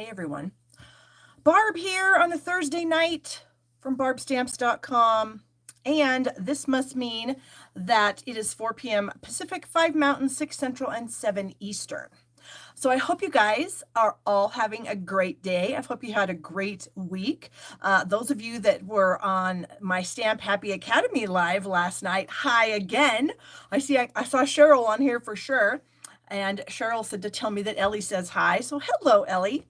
Hey everyone. Barb here on a Thursday night from barbstamps.com. And this must mean that it is 4 p.m. Pacific, 5 Mountain, 6 Central, and 7 Eastern. So I hope you guys are all having a great day. I hope you had a great week. Those of you that were on my Stamp Happy Academy live last night, hi again. I saw Cheryl on here for sure. And Cheryl said to tell me that Ellie says hi. So hello, Ellie.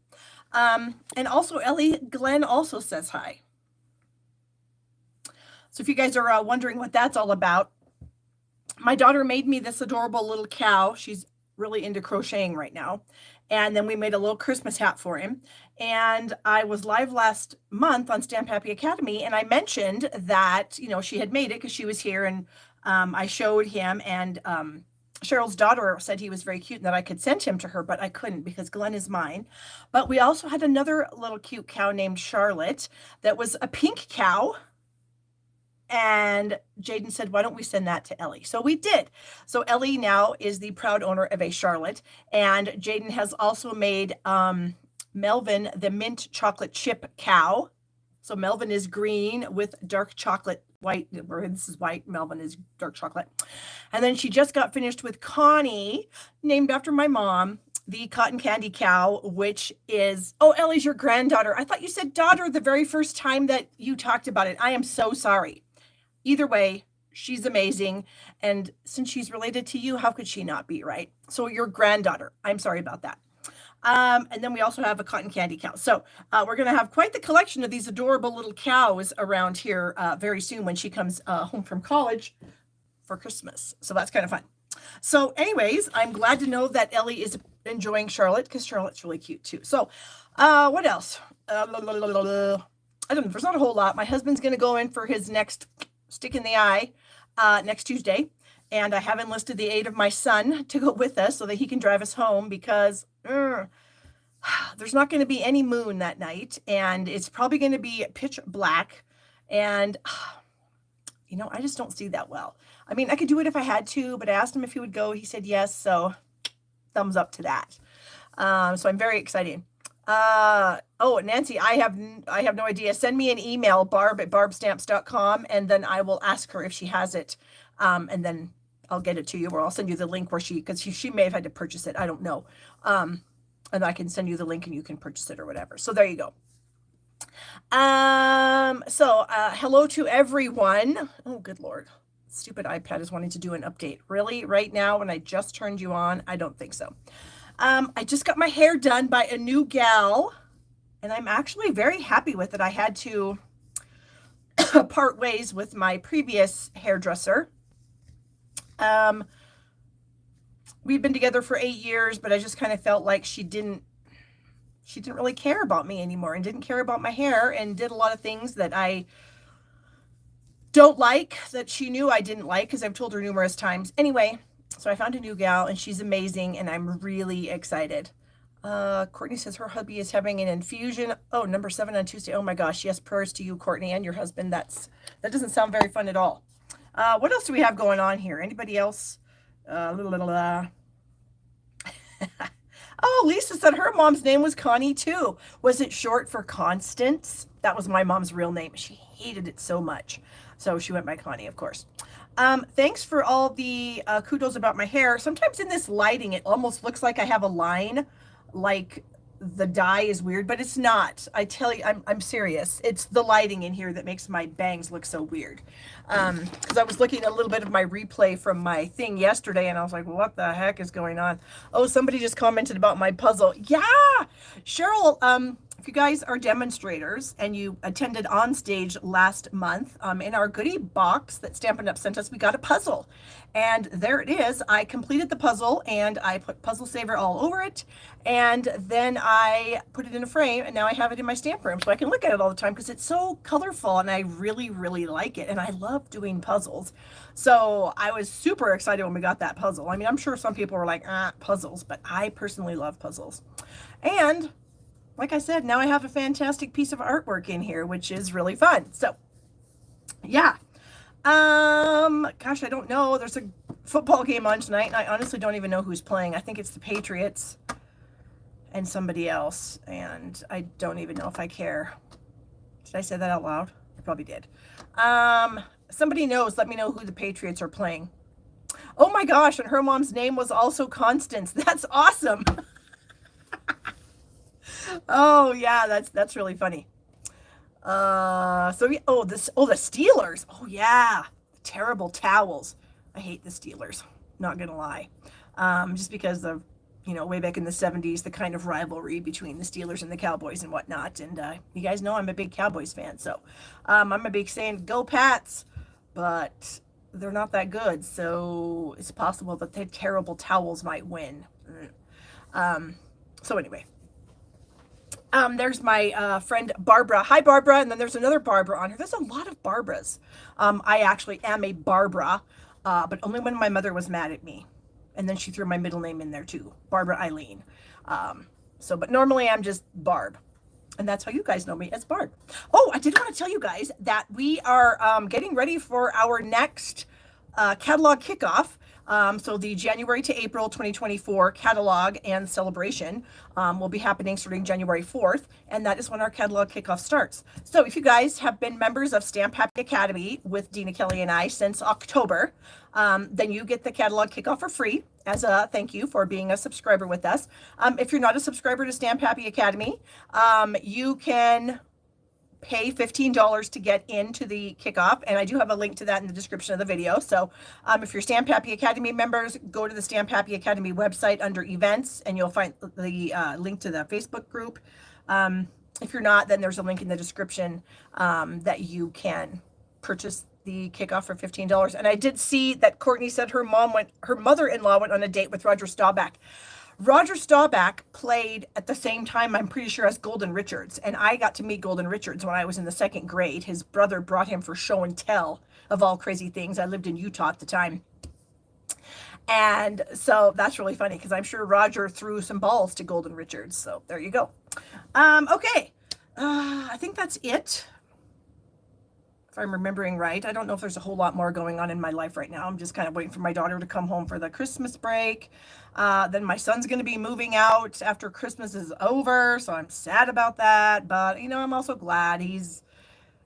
And also Ellie Glenn also says hi. So if you guys are wondering what that's all about, my daughter made me this adorable little cow. She's really into crocheting right now. And then we made a little Christmas hat for him. And I was live last month on Stamp Happy Academy, and I mentioned that, she had made it because she was here, and I showed him, and Cheryl's daughter said he was very cute and that I could send him to her, but I couldn't because Glenn is mine. But we also had another little cute cow named Charlotte that was a pink cow. And Jaden said, why don't we send that to Ellie? So we did. So Ellie now is the proud owner of a Charlotte. And Jaden has also made Melvin the mint chocolate chip cow. So Melvin is green with dark chocolate white, or this is white, Melvin is dark chocolate. And then she just got finished with Connie, named after my mom, the cotton candy cow, which is, oh, Ellie's your granddaughter. I thought you said daughter the very first time that you talked about it. I am so sorry. Either way, she's amazing. And since she's related to you, how could she not be, right? So your granddaughter, I'm sorry about that. And then we also have a cotton candy cow. So we're going to have quite the collection of these adorable little cows around here very soon when she comes home from college for Christmas. So that's kind of fun. So anyways, I'm glad to know that Ellie is enjoying Charlotte because Charlotte's really cute too. So what else? I don't know. There's not a whole lot. My husband's going to go in for his next stick in the eye next Tuesday. And I have enlisted the aid of my son to go with us so that he can drive us home because there's not going to be any moon that night. And it's probably going to be pitch black. And, I just don't see that well. I mean, I could do it if I had to, but I asked him if he would go. He said yes. So thumbs up to that. So I'm very excited. Nancy, I have no idea. Send me an email, barb@barbstamps.com, and then I will ask her if she has it. And then I'll get it to you, or I'll send you the link where because she may have had to purchase it. I don't know. And I can send you the link and you can purchase it or whatever. So there you go. Hello to everyone. Oh, good Lord. Stupid iPad is wanting to do an update. Really? Right now when I just turned you on? I don't think so. I just got my hair done by a new gal, and I'm actually very happy with it. I had to part ways with my previous hairdresser. We've been together for 8 years, but I just kind of felt like she didn't really care about me anymore and didn't care about my hair and did a lot of things that I don't like, that she knew I didn't like because I've told her numerous times. Anyway, so I found a new gal and she's amazing and I'm really excited. Courtney says her hubby is having an infusion. Oh, number 7 on Tuesday. Oh my gosh. Yes. Prayers to you, Courtney, and your husband. That doesn't sound very fun at all. What else do we have going on here? Anybody else? Oh, Lisa said her mom's name was Connie too. Was it short for Constance? That was my mom's real name. She hated it so much. So she went by Connie, of course. Thanks for all the kudos about my hair. Sometimes in this lighting, it almost looks like I have a line, like the dye is weird, but it's not. I tell you, I'm serious. It's the lighting in here that makes my bangs look so weird. Because I was looking at a little bit of my replay from my thing yesterday, and I was like, what the heck is going on? Oh, somebody just commented about my puzzle. Yeah, Cheryl, if you guys are demonstrators and you attended on stage last month, in our goodie box that Stampin' Up! Sent us, we got a puzzle. And there it is. I completed the puzzle and I put Puzzle Saver all over it. And then I put it in a frame and now I have it in my stamp room so I can look at it all the time because it's so colorful and I really, really like it. And I love doing puzzles. So I was super excited when we got that puzzle. I mean, I'm sure some people were like, puzzles, but I personally love puzzles. And like I said, now I have a fantastic piece of artwork in here, which is really fun. So yeah. Gosh, I don't know. There's a football game on tonight, and I honestly don't even know who's playing. I think it's the Patriots. and somebody else, and I don't even know if I care. Did I say that out loud? I probably did. Somebody knows, let me know who the Patriots are playing. Oh my gosh, and her mom's name was also Constance. That's awesome. Oh yeah, that's really funny. So yeah, the Steelers. Oh yeah, terrible towels. I hate the Steelers. Not gonna lie, just because of way back in the '70s, the kind of rivalry between the Steelers and the Cowboys and whatnot. And you guys know I'm a big Cowboys fan, so I'm a big saying "Go Pats," but they're not that good, so it's possible that the terrible towels might win. So anyway, there's my friend Barbara. Hi, Barbara. And then there's another Barbara on here. There's a lot of Barbaras. I actually am a Barbara, but only when my mother was mad at me. And then she threw my middle name in there too, Barbara Eileen. But normally I'm just Barb. And that's how you guys know me, as Barb. Oh, I did want to tell you guys that we are getting ready for our next catalog kickoff. So the January to April 2024 catalog and celebration will be happening starting January 4th, and that is when our catalog kickoff starts. So if you guys have been members of Stamp Happy Academy with Dina Kelly and I since October, then you get the catalog kickoff for free as a thank you for being a subscriber with us. If you're not a subscriber to Stamp Happy Academy, you can pay $15 to get into the kickoff, and I do have a link to that in the description of the video. So if you're Stamp Happy Academy members, go to the Stamp Happy Academy website under events, and you'll find the link to the Facebook group. If you're not, then there's a link in the description that you can purchase the kickoff for $15. And I did see that Courtney said her mother-in-law went on a date with Roger Staubach. Roger Staubach played at the same time, I'm pretty sure, as Golden Richards. And I got to meet Golden Richards when I was in the second grade. His brother brought him for show and tell of all crazy things. I lived in Utah at the time. And so that's really funny because I'm sure Roger threw some balls to Golden Richards. So there you go. Okay. I think that's it, if I'm remembering right. I don't know if there's a whole lot more going on in my life right now. I'm just kind of waiting for my daughter to come home for the Christmas break. Then my son's going to be moving out after Christmas is over, so I'm sad about that. But, I'm also glad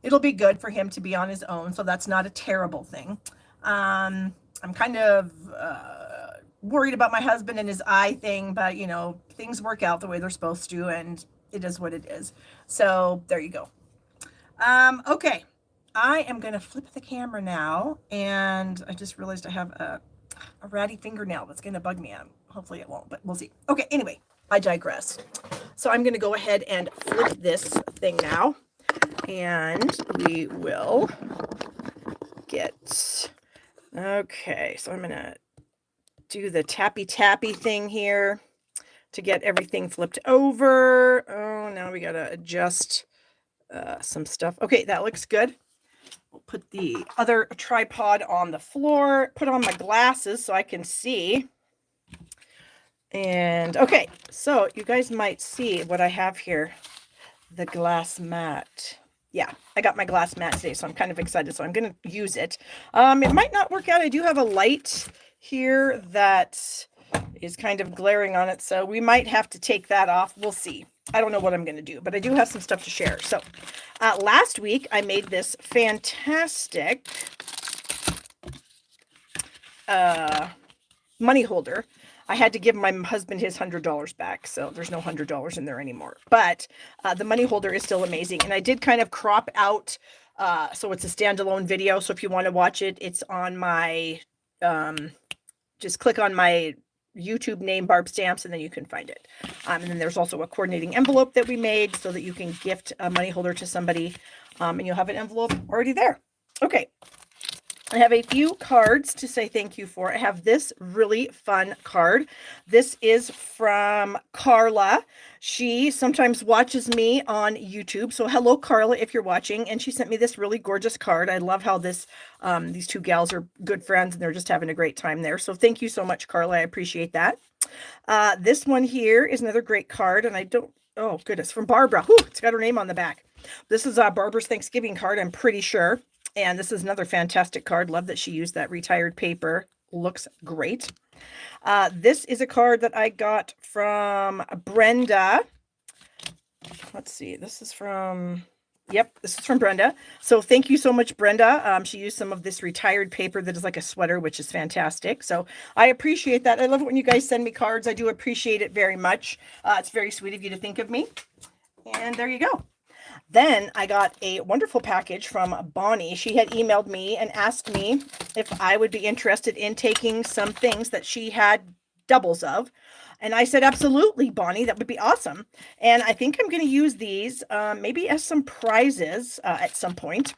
it'll be good for him to be on his own, so that's not a terrible thing. I'm kind of worried about my husband and his eye thing, but, things work out the way they're supposed to, and it is what it is. So there you go. Okay. I am going to flip the camera now, and I just realized I have a ratty fingernail that's going to bug me. Hopefully it won't, but we'll see. Okay, anyway, I digress. So I'm going to go ahead and flip this thing now, and we will get, okay, so I'm going to do the tappy thing here to get everything flipped over. Oh, now we got to adjust some stuff. Okay, that looks good. We'll put the other tripod on the floor, put on my glasses so I can see. And okay, so you guys might see what I have here, the glass mat. Yeah, I got my glass mat today, so I'm kind of excited. So I'm going to use it. It might not work out. I do have a light here that is kind of glaring on it, so we might have to take that off. We'll see. I don't know what I'm going to do, but I do have some stuff to share. So last week I made this fantastic money holder. I had to give my husband his $100 back, so there's no $100 in there anymore. But the money holder is still amazing, and I did kind of crop out, so it's a standalone video. So if you want to watch it, it's on my, just click on my YouTube name, Barb Stamps, and then you can find it. And then there's also a coordinating envelope that we made so that you can gift a money holder to somebody, and you'll have an envelope already there. Okay. I have a few cards to say thank you for. I have this really fun card. This is from Carla. She sometimes watches me on YouTube. So hello, Carla, if you're watching. And she sent me this really gorgeous card. I love how these two gals are good friends and they're just having a great time there. So thank you so much, Carla. I appreciate that. This one here is another great card. And oh goodness, from Barbara. Whew, it's got her name on the back. This is Barbara's Thanksgiving card, I'm pretty sure. And this is another fantastic card. Love that she used that retired paper. Looks great. This is a card that I got from Brenda. Let's see. This is from Brenda. So thank you so much, Brenda. She used some of this retired paper that is like a sweater, which is fantastic. So I appreciate that. I love it when you guys send me cards. I do appreciate it very much. It's very sweet of you to think of me. And there you go. Then I got a wonderful package from Bonnie. She had emailed me and asked me if I would be interested in taking some things that she had doubles of. And I said, absolutely, Bonnie, that would be awesome. And I think I'm going to use these maybe as some prizes at some point.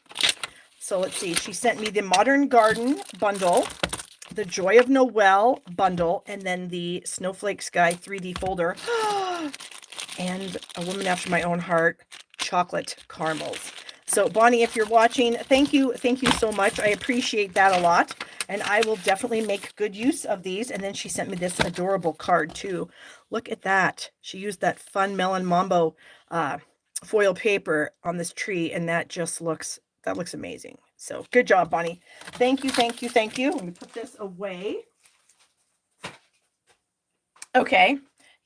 So let's see. She sent me the Modern Garden bundle, the Joy of Noel bundle, and then the Snowflake Sky 3D folder. And a woman after my own heart, chocolate caramels. So Bonnie, if you're watching, thank you so much. I appreciate that a lot, and I will definitely make good use of these. And then she sent me this adorable card too. Look at that. She used that fun Melon Mambo foil paper on this tree, and that looks amazing. So good job, Bonnie. Thank you. Let me put this away. Okay.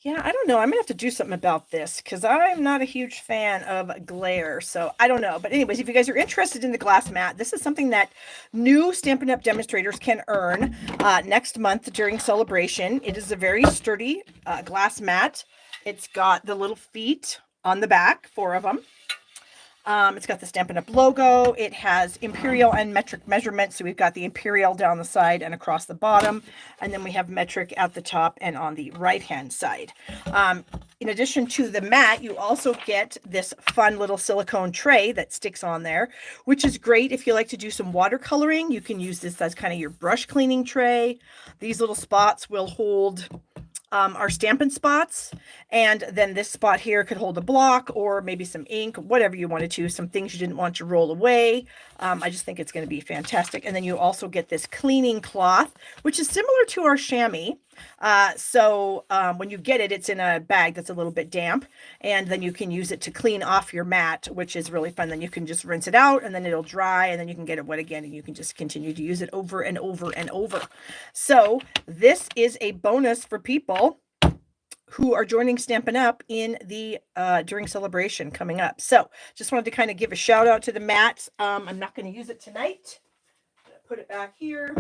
Yeah, I don't know. I'm gonna have to do something about this because I'm not a huge fan of glare. So I don't know. But anyways, if you guys are interested in the glass mat, this is something that new Stampin' Up! Demonstrators can earn next month during celebration. It is a very sturdy glass mat. It's got the little feet on the back, 4 of them. It's got the Stampin' Up! Logo. It has imperial and metric measurements. So we've got the imperial down the side and across the bottom. And then we have metric at the top and on the right-hand side. In addition to the mat, you also get this fun little silicone tray that sticks on there, which is great if you like to do some watercoloring. You can use this as kind of your brush cleaning tray. These little spots will hold our Stampin' spots, and then this spot here could hold a block or maybe some ink, whatever you wanted to, some things you didn't want to roll away. I just think it's going to be fantastic. And then you also get this cleaning cloth, which is similar to our chamois. So when you get it, it's in a bag that's a little bit damp, and then you can use it to clean off your mat, which is really fun. Then you can just rinse it out, and then it'll dry, and then you can get it wet again, and you can just continue to use it over and over and over. So this is a bonus for people who are joining Stampin' Up! In the during celebration coming up. So just wanted to kind of give a shout out to the mats. I'm not going to use it tonight. Put it back here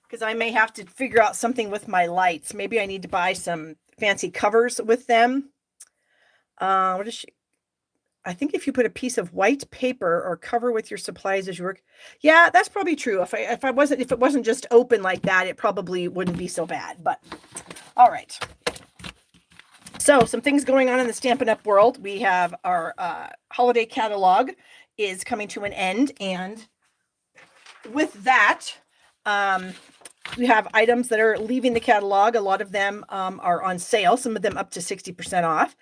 because I may have to figure out something with my lights. Maybe I need to buy some fancy covers with them. What is she? I think if you put a piece of white paper or cover with your supplies as you work. Yeah, that's probably true. If it wasn't just open like that, it probably wouldn't be so bad. But all right. So some things going on in the Stampin' Up! World. We have our holiday catalog is coming to an end. And with that, we have items that are leaving the catalog. A lot of them are on sale, some of them up to 60% off.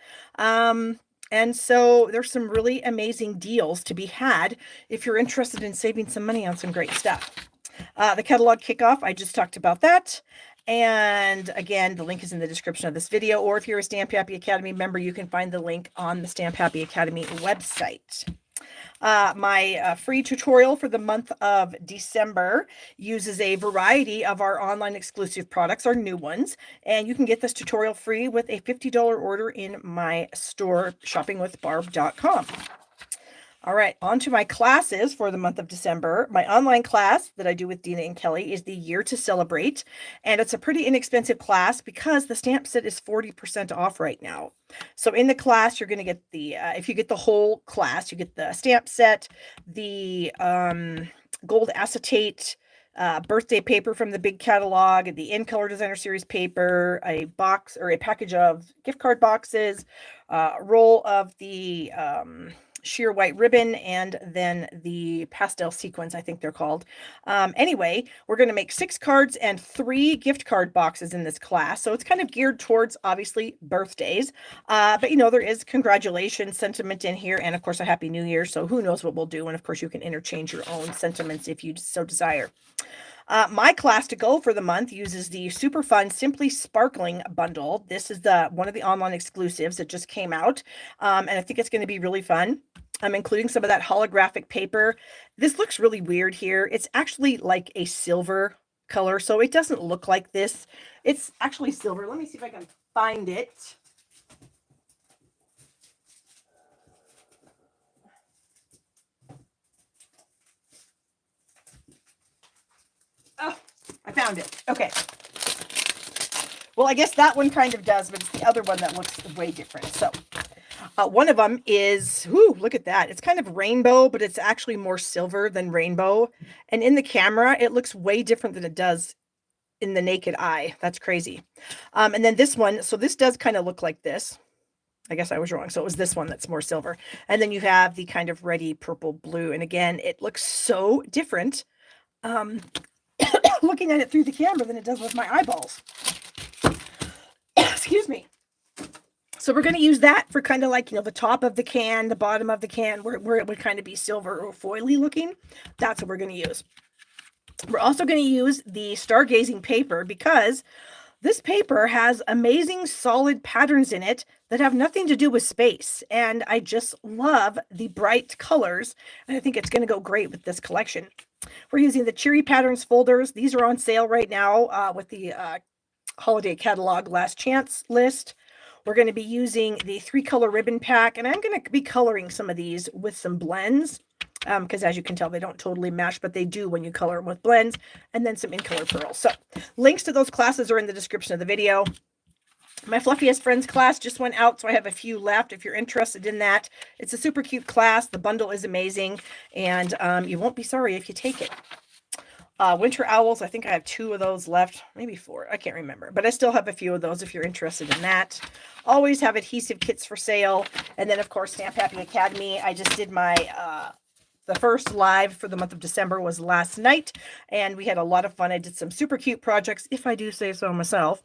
And so there's some really amazing deals to be had if you're interested in saving some money on some great stuff. The catalog kickoff, I just talked about that. And again, the link is in the description of this video, or if you're a Stamp Happy Academy member, you can find the link on the Stamp Happy Academy website. My free tutorial for the month of December uses a variety of our online exclusive products, our new ones, and you can get this tutorial free with a $50 order in my store, shoppingwithbarb.com. All right, on to my classes for the month of December. My online class that I do with Dina and Kelly is the Year to Celebrate, and it's a pretty inexpensive class because the stamp set is 40% off right now. So in the class, you're going to get the, if you get the whole class, you get the stamp set, the gold acetate birthday paper from the big catalog, the In Color Designer Series paper, a box or a package of gift card boxes, a roll of the sheer white ribbon, and then the pastel sequins, I think they're called. Anyway, we're going to make 6 cards and 3 gift card boxes in this class. So it's kind of geared towards, obviously, birthdays. But, you know, there is congratulations sentiment in here, and, of course, a Happy New Year. So who knows what we'll do. And, of course, you can interchange your own sentiments if you so desire. My class to go for the month uses the super fun Simply Sparkling bundle. This is one of the online exclusives that just came out, and I think it's going to be really fun. I'm including some of that holographic paper. This looks really weird here. It's actually like a silver color. So it doesn't look like this. It's actually silver. Let me see if I can find it. Oh, I found it. Okay. Well, I guess that one kind of does, but it's the other one that looks way different. So one of them is, ooh, look at that. It's kind of rainbow, but it's actually more silver than rainbow. And in the camera, it looks way different than it does in the naked eye. That's crazy. And then this one, so this does kind of look like this. I guess I was wrong. So it was this one that's more silver. And then you have the kind of reddy purple blue. And again, it looks so different looking at it through the camera than it does with my eyeballs. Excuse me. So we're going to use that for kind of like, the top of the can, the bottom of the can, where it would kind of be silver or foily looking. That's what we're going to use. We're also going to use the stargazing paper because this paper has amazing solid patterns in it that have nothing to do with space. And I just love the bright colors. And I think it's going to go great with this collection. We're using the Cheery Patterns folders. These are on sale right now with the holiday catalog last chance list. We're going to be using the 3-color ribbon pack, and I'm going to be coloring some of these with some blends because as you can tell, they don't totally match, but they do when you color them with blends, and then some in-color pearls. So links to those classes are in the description of the video. My Fluffiest Friends class just went out, so I have a few left if you're interested in that. It's a super cute class. The bundle is amazing, and you won't be sorry if you take it. Winter Owls, I think I have 2 of those left, maybe 4, I can't remember, but I still have a few of those if you're interested in that. Always have adhesive kits for sale, and then of course Stamp Happy Academy. I just did my the first live for the month of December was last night, and we had a lot of fun. I did some super cute projects, if I do say so myself.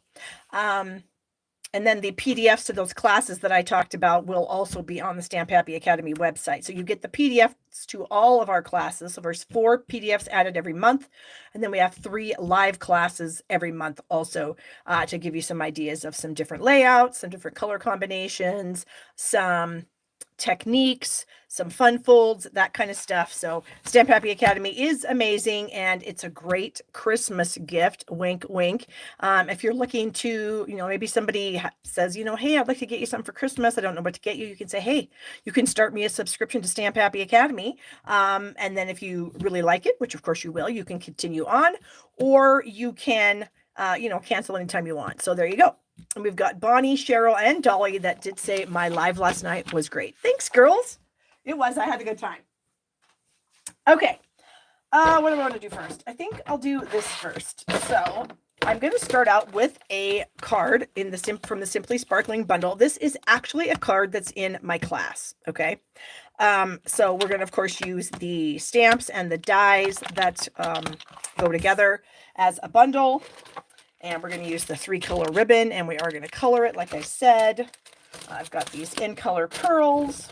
And then the PDFs to those classes that I talked about will also be on the Stamp Happy Academy website. So you get the PDFs to all of our classes. So there's 4 PDFs added every month. And then we have 3 live classes every month also to give you some ideas of some different layouts, some different color combinations, some techniques, some fun folds, that kind of stuff. So Stamp Happy Academy is amazing, and it's a great Christmas gift. Wink, wink. If you're looking to, maybe somebody says, hey, I'd like to get you something for Christmas. I don't know what to get you. You can say, hey, you can start me a subscription to Stamp Happy Academy. And then if you really like it, which of course you will, you can continue on, or you can, cancel anytime you want. So there you go. And we've got Bonnie, Cheryl, and Dolly that did say my live last night was great. Thanks, girls. It was. I had a good time. Okay. What do I want to do first? I think I'll do this first. So I'm going to start out with a card from the Simply Sparkling bundle. This is actually a card that's in my class. Okay. So we're going to, of course, use the stamps and the dies that go together as a bundle. And we're going to use the 3-color ribbon, and we are going to color it like I said. I've got these in-color pearls.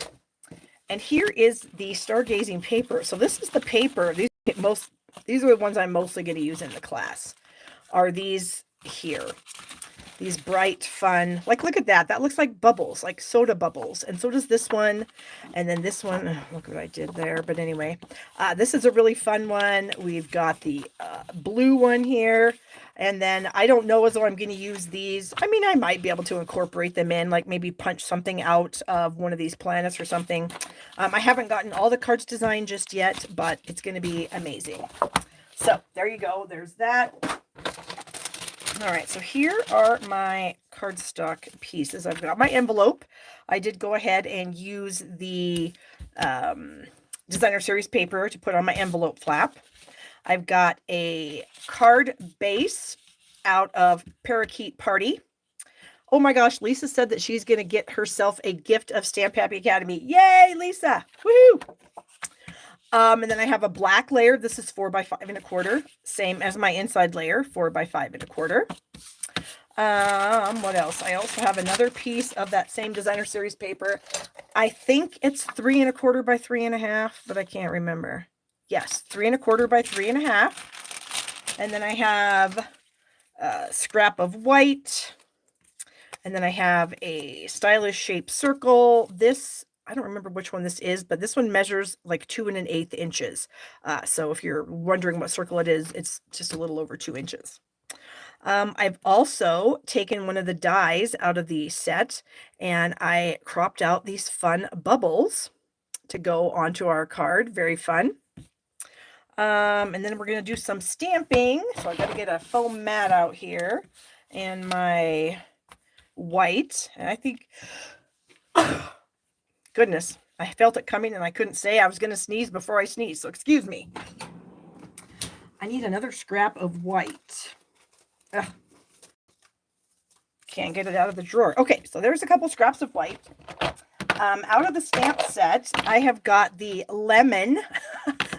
And here is the stargazing paper. So this is the paper. These are the ones I'm mostly going to use in the class. Are these here. These bright, fun, look at that. That looks like bubbles, like soda bubbles. And so does this one. And then this one, look what I did there. But anyway, this is a really fun one. We've got the blue one here. And then I don't know as though I'm going to use these. I mean, I might be able to incorporate them in, like maybe punch something out of one of these planets or something. I haven't gotten all the cards designed just yet, but it's going to be amazing. So there you go. There's that. All right, so here are my cardstock pieces. I've got my envelope. I did go ahead and use the designer series paper to put on my envelope flap. I've got a card base out of Parakeet Party. Oh my gosh, Lisa said that she's going to get herself a gift of Stamp Happy Academy. Yay, Lisa! Woohoo! And then I have a black layer. This is 4 by 5 1/4, same as my inside layer, 4 by 5 1/4. What else? I also have another piece of that same designer series paper. I think it's 3 1/4 by 3 1/2, but I can't remember. Yes, 3 1/4 by 3 1/2. And then I have a scrap of white. And then I have a stylish shaped circle. This I don't remember which one this is, but this one measures like 2 1/8 inches. So if you're wondering what circle it is, it's just a little over 2 inches. I've also taken one of the dies out of the set and I cropped out these fun bubbles to go onto our card. Very fun. And then we're going to do some stamping. So I got to get a foam mat out here and my white. And I think, goodness, I felt it coming and I couldn't say I was going to sneeze before I sneezed. So excuse me. I need another scrap of white. Ugh. Can't get it out of the drawer. Okay, so there's a couple scraps of white. Out of the stamp set, I have got the lemon.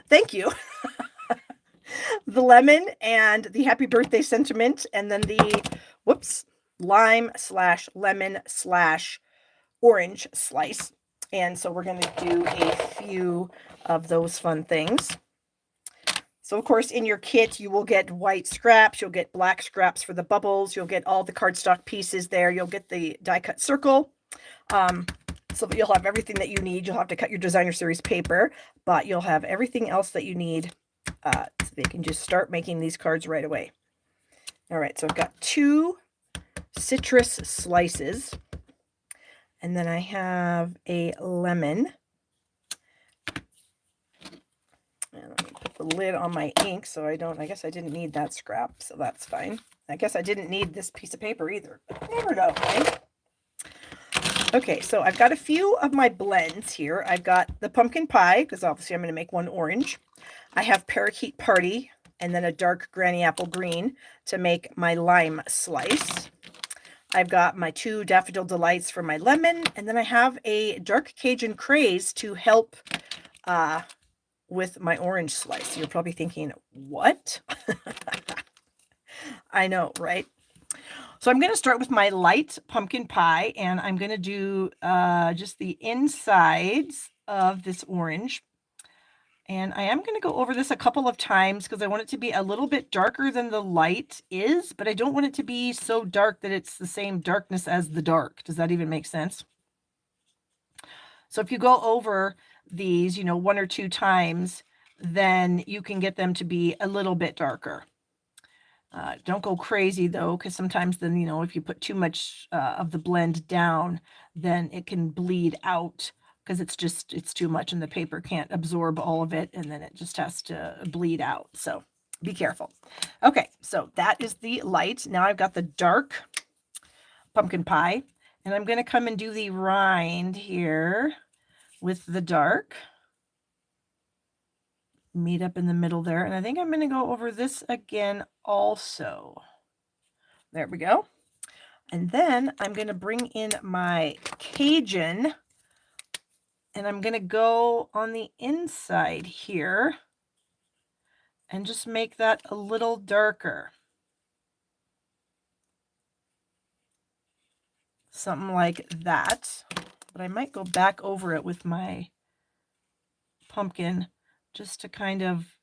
Thank you. The lemon and the happy birthday sentiment, and then the, whoops, lime / lemon / orange slice. And so we're going to do a few of those fun things. So, of course, in your kit, you will get white scraps. You'll get black scraps for the bubbles. You'll get all the cardstock pieces there. You'll get the die cut circle. So that you'll have everything that you need. You'll have to cut your designer series paper, but you'll have everything else that you need so they can just start making these cards right away. All right, so I've got 2 citrus slices, and then I have a lemon. And let me put the lid on my ink so I guess I didn't need that scrap, so that's fine. I guess I didn't need this piece of paper either, but you never know, right? Okay, so I've got a few of my blends here. I've got the pumpkin pie, because obviously I'm going to make one orange. I have Parakeet Party, and then a dark Granny Apple Green to make my lime slice. I've got my 2 Daffodil Delights for my lemon, and then I have a dark Cajun Craze to help with my orange slice. You're probably thinking, what? I know, right? So I'm going to start with my light pumpkin pie, and I'm going to do just the insides of this orange. And I am going to go over this a couple of times because I want it to be a little bit darker than the light is, but I don't want it to be so dark that it's the same darkness as the dark. Does that even make sense? So if you go over these, 1 or 2 times, then you can get them to be a little bit darker. Don't go crazy though, because sometimes then, if you put too much of the blend down, then it can bleed out because it's too much and the paper can't absorb all of it, and then it just has to bleed out. So be careful. Okay, so that is the light. Now I've got the dark pumpkin pie, and I'm going to come and do the rind here with the dark. Meet up in the middle there. And I think I'm going to go over this again also. There we go. And then I'm going to bring in my Cajun, and I'm going to go on the inside here and just make that a little darker. Something like that. But I might go back over it with my pumpkin just to kind of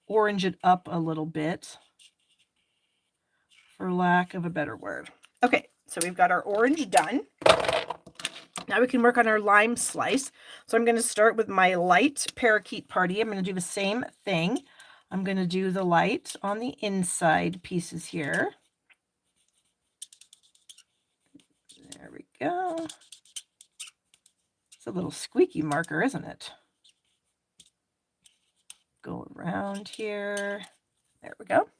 orange it up a little bit, for lack of a better word. Okay, so we've got our orange done. Now we can work on our lime slice. So I'm going to start with my light Parakeet Party. I'm going to do the same thing. I'm going to do the light on the inside pieces here. There we go. It's a little squeaky marker, isn't it? Go around here. There we go.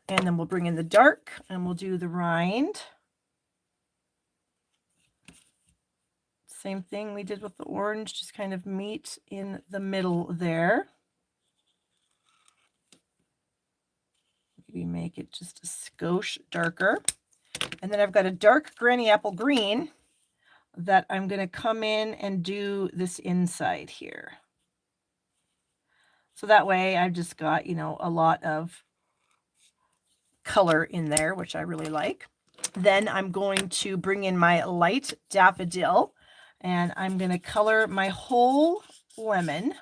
And then we'll bring in the dark and we'll do the rind. Same thing we did with the orange, just kind of meet in the middle there. Maybe make it just a skosh darker. And then I've got a dark Granny Apple Green that I'm going to come in and do this inside here. So that way I've just got, a lot of color in there, which I really like. Then I'm going to bring in my light daffodil, and I'm going to color my whole lemon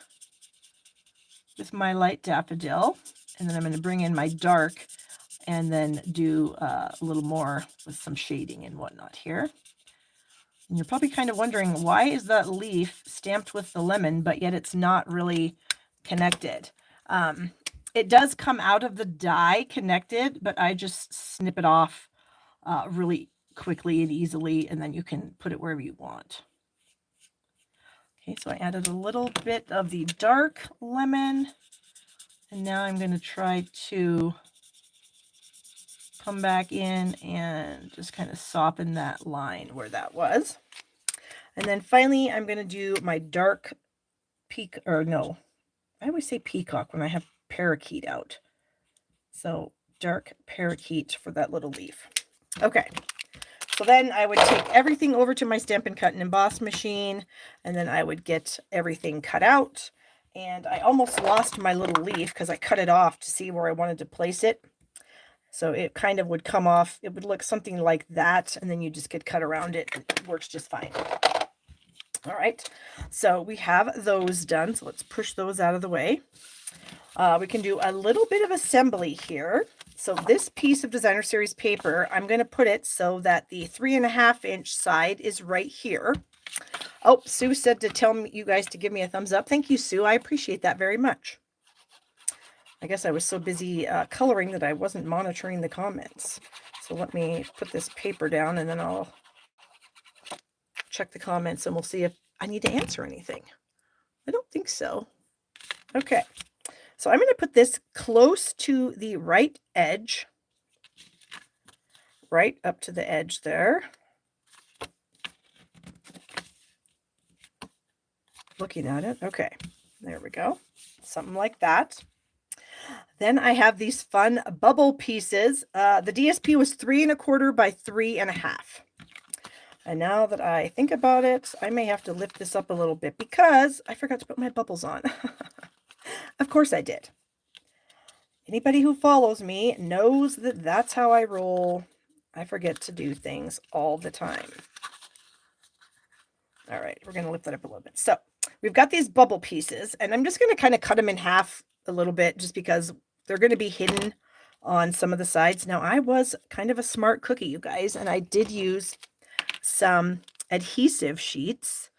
with my light daffodil. And then I'm going to bring in my dark and then do a little more with some shading and whatnot here. And you're probably kind of wondering, why is that leaf stamped with the lemon, but yet it's not really connected? It does come out of the die connected, but I just snip it off really quickly and easily, and then you can put it wherever you want. Okay, so I added a little bit of the dark lemon, and now I'm going to try to come back in and just kind of soften that line where that was. And then finally, I'm going to do my dark I always say peacock when I have parakeet out. So dark parakeet for that little leaf. Okay. So then I would take everything over to my Stampin' Cut and Emboss machine, and then I would get everything cut out. And I almost lost my little leaf because I cut it off to see where I wanted to place it. So it kind of would come off. It would look something like that, and then you just could cut around it. It works just fine. All right, so we have those done. So let's push those out of the way. We can do a little bit of assembly here. So this piece of Designer Series paper, I'm going to put it so that the 3.5-inch side is right here. Oh, Sue said to tell you guys to give me a thumbs up. Thank you, Sue. I appreciate that very much. I guess I was so busy coloring that I wasn't monitoring the comments. So let me put this paper down and then I'll check the comments and we'll see if I need to answer anything. I don't think so. Okay. So I'm going to put this close to the right edge, right up to the edge there. Looking at it. Okay, there we go. Something like that. Then I have these fun bubble pieces. The DSP was 3.25 by 3.5. And now that I think about it, I may have to lift this up a little bit because I forgot to put my bubbles on. Of course I did. Anybody who follows me knows that that's how I roll. I forget to do things all the time. All right, we're going to lift that up a little bit. So we've got these bubble pieces, and I'm just going to kind of cut them in half a little bit just because they're going to be hidden on some of the sides. Now, I was kind of a smart cookie, you guys, and I did use some adhesive sheets.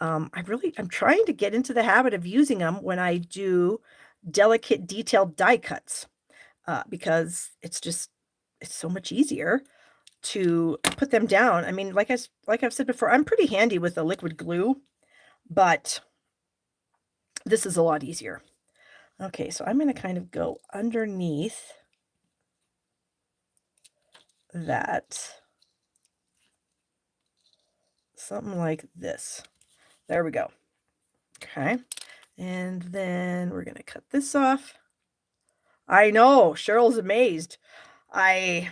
I'm trying to get into the habit of using them when I do delicate detailed die cuts because it's so much easier to put them down. I mean, like I've said before, I'm pretty handy with the liquid glue, but this is a lot easier. Okay, so I'm going to kind of go underneath that, something like this. There we go. Okay, and then we're going to cut this off. I know, Cheryl's amazed. It's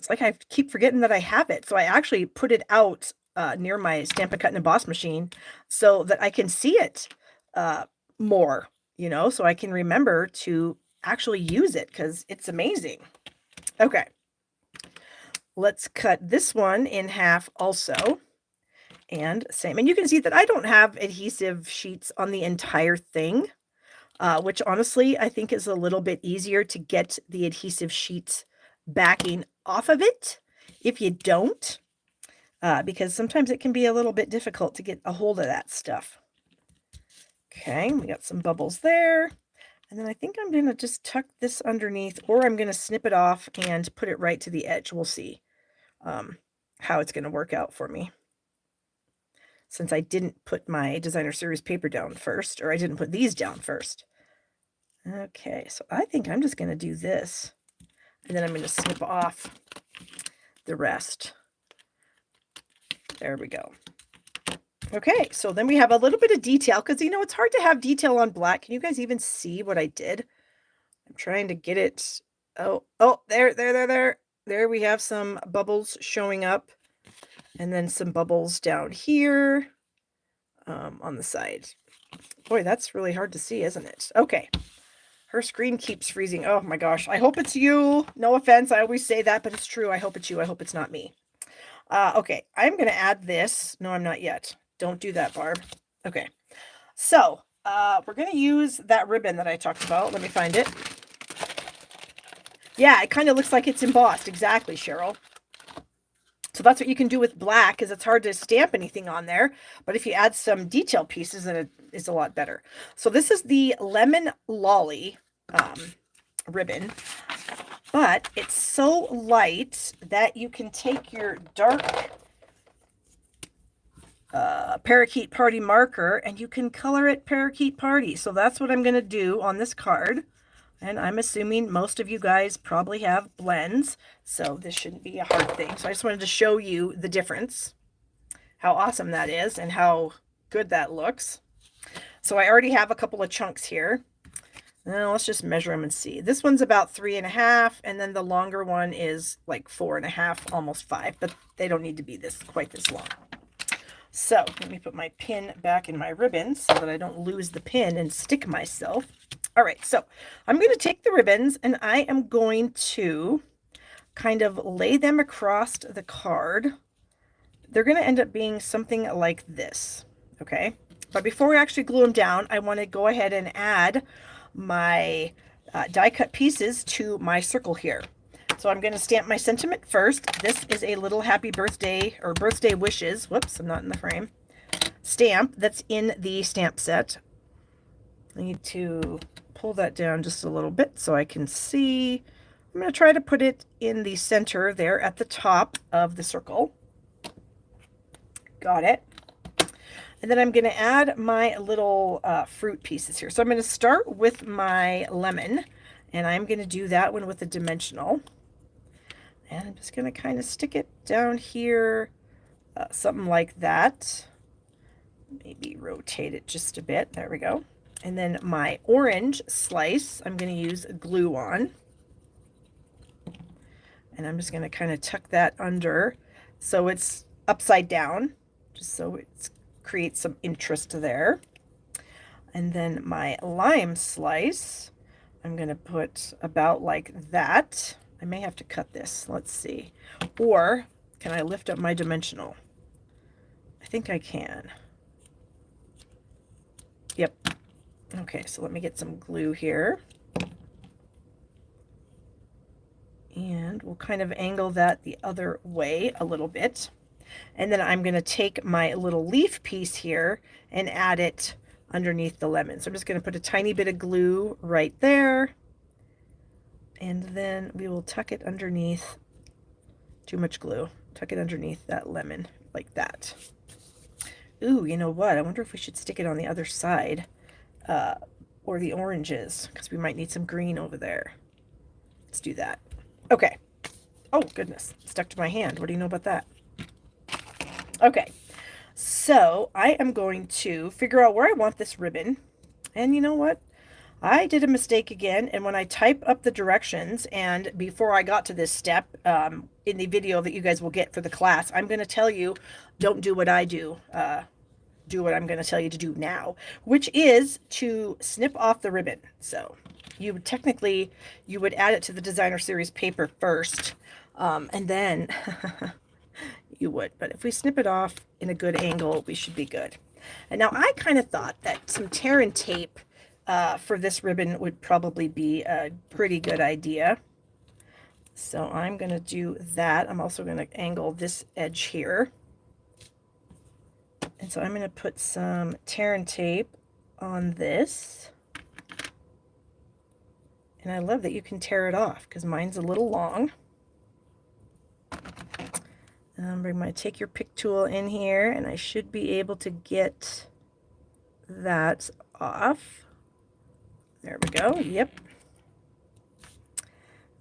like I keep forgetting that I have it. So I actually put it out near my Stampin' Cut and Emboss machine so that I can see it more, so I can remember to actually use it because it's amazing. Okay, let's cut this one in half also. And same. And you can see that I don't have adhesive sheets on the entire thing, which honestly I think is a little bit easier to get the adhesive sheets backing off of it if you don't, because sometimes it can be a little bit difficult to get a hold of that stuff. Okay, we got some bubbles there. And then I think I'm going to just tuck this underneath, or I'm going to snip it off and put it right to the edge. We'll see how it's going to work out for me, since I didn't put my Designer Series paper down first, or I didn't put these down first. Okay, so I think I'm just going to do this, and then I'm going to snip off the rest. There we go. Okay, so then we have a little bit of detail, because, it's hard to have detail on black. Can you guys even see what I did? I'm trying to get it. Oh, there. There we have some bubbles showing up, and then some bubbles down here on the side. Boy, that's really hard to see, isn't it? Okay. Her screen keeps freezing. Oh my gosh. I hope it's you. No offense. I always say that, but it's true. I hope it's you. I hope it's not me. Okay. I'm going to add this. No, I'm not yet. Don't do that, Barb. Okay. So we're going to use that ribbon that I talked about. Let me find it. Yeah, it kind of looks like it's embossed. Exactly, Cheryl. So that's what you can do with black, because it's hard to stamp anything on there. But if you add some detail pieces, then it is a lot better. So this is the Lemon Lolly ribbon. But it's so light that you can take your dark Parakeet Party marker and you can color it Parakeet Party. So that's what I'm going to do on this card. And I'm assuming most of you guys probably have blends, so this shouldn't be a hard thing. So I just wanted to show you the difference, how awesome that is, and how good that looks. So I already have a couple of chunks here. Now let's just measure them and see. This one's about 3.5, and then the longer one is like 4.5, almost 5, but they don't need to be quite this long. So let me put my pin back in my ribbon so that I don't lose the pin and stick myself. All right, so I'm going to take the ribbons and I am going to kind of lay them across the card. They're going to end up being something like this, okay? But before we actually glue them down, I want to go ahead and add my die cut pieces to my circle here. So I'm going to stamp my sentiment first. This is a little happy birthday or birthday wishes. Whoops, I'm not in the frame. Stamp that's in the stamp set. I need to pull that down just a little bit so I can see. I'm going to try to put it in the center there at the top of the circle. Got it. And then I'm going to add my little fruit pieces here. So I'm going to start with my lemon, and I'm going to do that one with a dimensional. And I'm just going to kind of stick it down here, something like that. Maybe rotate it just a bit. There we go. And then my orange slice, I'm going to use glue on. And I'm just going to kind of tuck that under so it's upside down, just so it creates some interest there. And then my lime slice, I'm going to put about like that. I may have to cut this. Let's see. Or can I lift up my dimensional? I think I can. Yep. Okay, so let me get some glue here. And we'll kind of angle that the other way a little bit. And then I'm going to take my little leaf piece here and add it underneath the lemon. So I'm just going to put a tiny bit of glue right there. And then we will tuck it underneath. Too much glue. Tuck it underneath that lemon like that. Ooh, you know what? I wonder if we should stick it on the other side. Or the oranges, because we might need some green over there. Let's do that. Okay. Oh, goodness. Stuck to my hand. What do you know about that? Okay. So I am going to figure out where I want this ribbon. And you know what? I did a mistake again. And when I type up the directions, and before I got to this step, in the video that you guys will get for the class, I'm going to tell you, don't do what I do. Do what I'm going to tell you to do now, which is to snip off the ribbon. So you would technically, you would add it to the designer series paper first, and then you would. But if we snip it off in a good angle, we should be good. And now I kind of thought that some tear and tape for this ribbon would probably be a pretty good idea. So I'm going to do that. I'm also going to angle this edge here. And so I'm going to put some tear and tape on this. And I love that you can tear it off because mine's a little long. I'm going to take your pick tool in here and I should be able to get that off. There we go. Yep.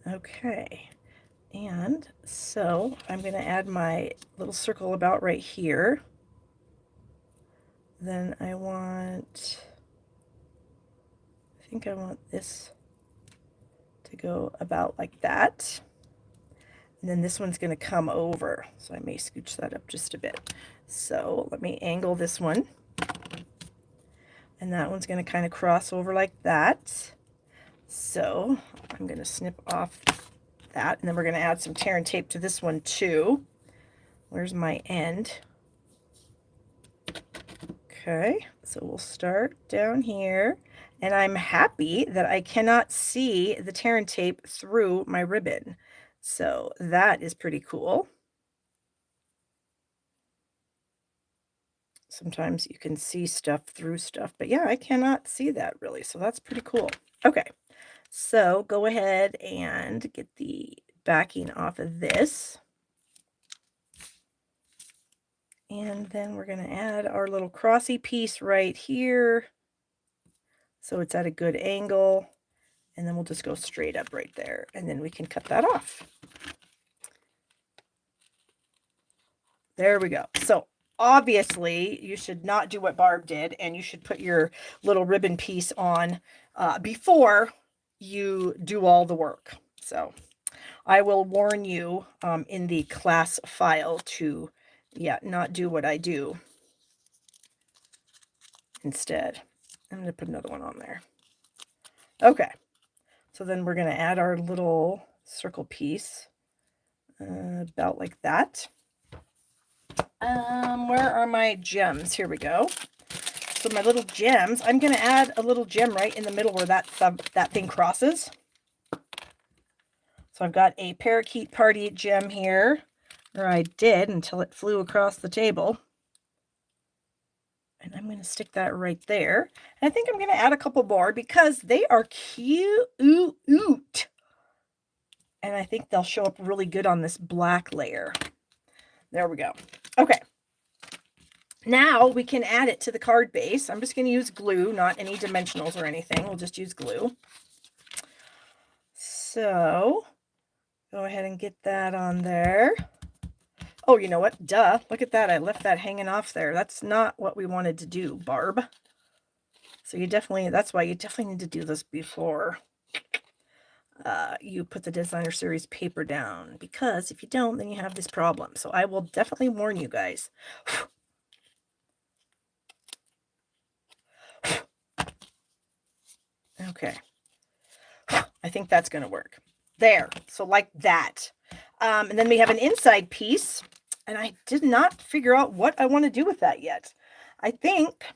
Okay. And so I'm going to add my little circle about right here. Then I think I want this to go about like that. And then this one's going to come over. So I may scooch that up just a bit. So let me angle this one. And that one's going to kind of cross over like that. So I'm going to snip off that. And then we're going to add some tear and tape to this one too. Where's my end? Okay, so we'll start down here, and I'm happy that I cannot see the tear and tape through my ribbon. So that is pretty cool. Sometimes you can see stuff through stuff, but yeah, I cannot see that really, so that's pretty cool. Okay, so go ahead and get the backing off of this. And then we're going to add our little crossy piece right here. So it's at a good angle. And then we'll just go straight up right there. And then we can cut that off. There we go. So obviously you should not do what Barb did. And you should put your little ribbon piece on before you do all the work. So I will warn you in the class file to not do what I do instead. I'm going to put another one on there. Okay. So then we're going to add our little circle piece about like that. Where are my gems? Here we go. So my little gems, I'm going to add a little gem right in the middle where that thing crosses. So I've got a parakeet party gem here, or I did until it flew across the table. And I'm going to stick that right there. And I think I'm going to add a couple more because they are cute. And I think they'll show up really good on this black layer. There we go. Okay. Now we can add it to the card base. I'm just going to use glue, not any dimensionals or anything. We'll just use glue. So go ahead and get that on there. Oh, you know what? Duh. Look at that. I left that hanging off there. That's not what we wanted to do, Barb. So that's why you definitely need to do this before you put the designer series paper down, because if you don't, then you have this problem. So I will definitely warn you guys. Okay. I think that's going to work. There. So like that. And then we have an inside piece. And I did not figure out what I want to do with that yet. I think,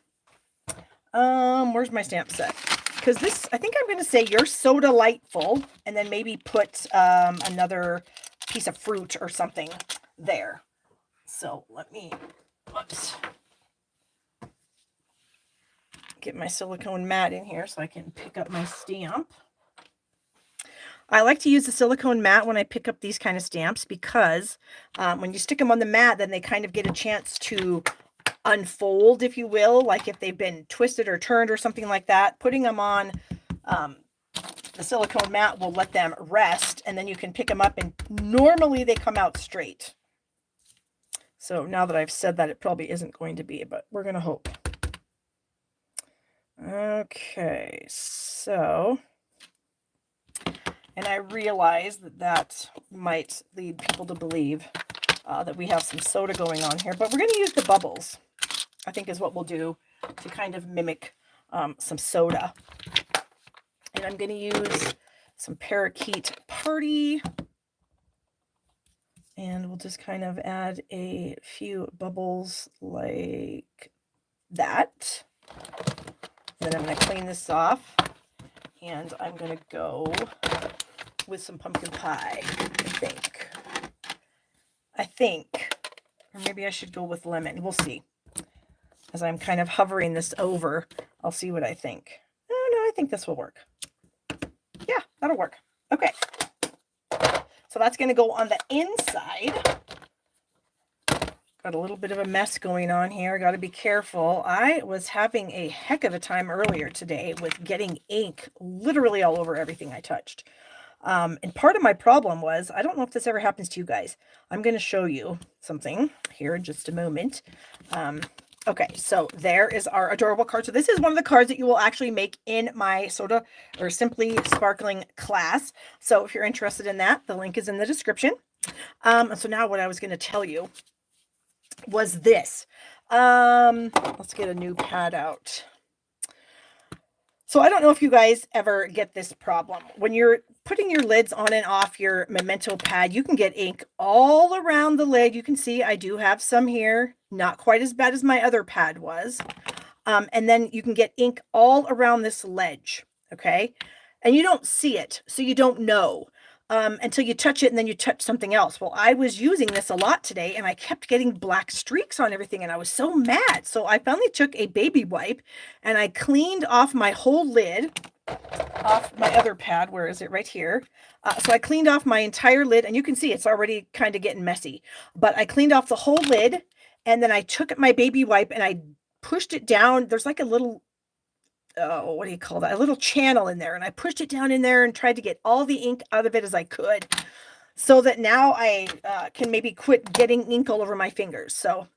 where's my stamp set? Because this, I think I'm going to say you're so delightful. And then maybe put another piece of fruit or something there. So let me, whoops. Get my silicone mat in here so I can pick up my stamp. I like to use the silicone mat when I pick up these kind of stamps because when you stick them on the mat, then they kind of get a chance to unfold, if you will, like if they've been twisted or turned or something like that. Putting them on the silicone mat will let them rest, and then you can pick them up, and normally they come out straight. So now that I've said that, it probably isn't going to be, but we're going to hope. Okay, so, and I realize that might lead people to believe that we have some soda going on here, but we're going to use the bubbles, I think is what we'll do to kind of mimic some soda. And I'm going to use some parakeet party, and we'll just kind of add a few bubbles like that. And then I'm going to clean this off, and I'm going to go with some pumpkin pie, I think, or maybe I should go with lemon. We'll see. As I'm kind of hovering this over, I'll see what I think. Oh, no, I think this will work. Yeah, that'll work. Okay. So that's going to go on the inside. Got a little bit of a mess going on here. Got to be careful. I was having a heck of a time earlier today with getting ink literally all over everything I touched. And part of my problem was, I don't know if this ever happens to you guys. I'm going to show you something here in just a moment. Okay, so there is our adorable card. So this is one of the cards that you will actually make in my Soda or Simply Sparkling class. So if you're interested in that, the link is in the description. So now what I was going to tell you was this. Let's get a new pad out. So I don't know if you guys ever get this problem. When you're putting your lids on and off your Memento pad, you can get ink all around the lid. You can see I do have some here. Not quite as bad as my other pad was. And then you can get ink all around this ledge. Okay. And you don't see it, so you don't know. until you touch it and then you touch something else. Well, I was using this a lot today and I kept getting black streaks on everything and I was so mad. So I finally took a baby wipe and I cleaned off my whole lid off my other pad. Where is it? Right here. So I cleaned off my entire lid and you can see it's already kind of getting messy, but I cleaned off the whole lid and then I took my baby wipe and I pushed it down. There's like a little what do you call that? A little channel in there. And I pushed it down in there and tried to get all the ink out of it as I could so that now I can maybe quit getting ink all over my fingers. So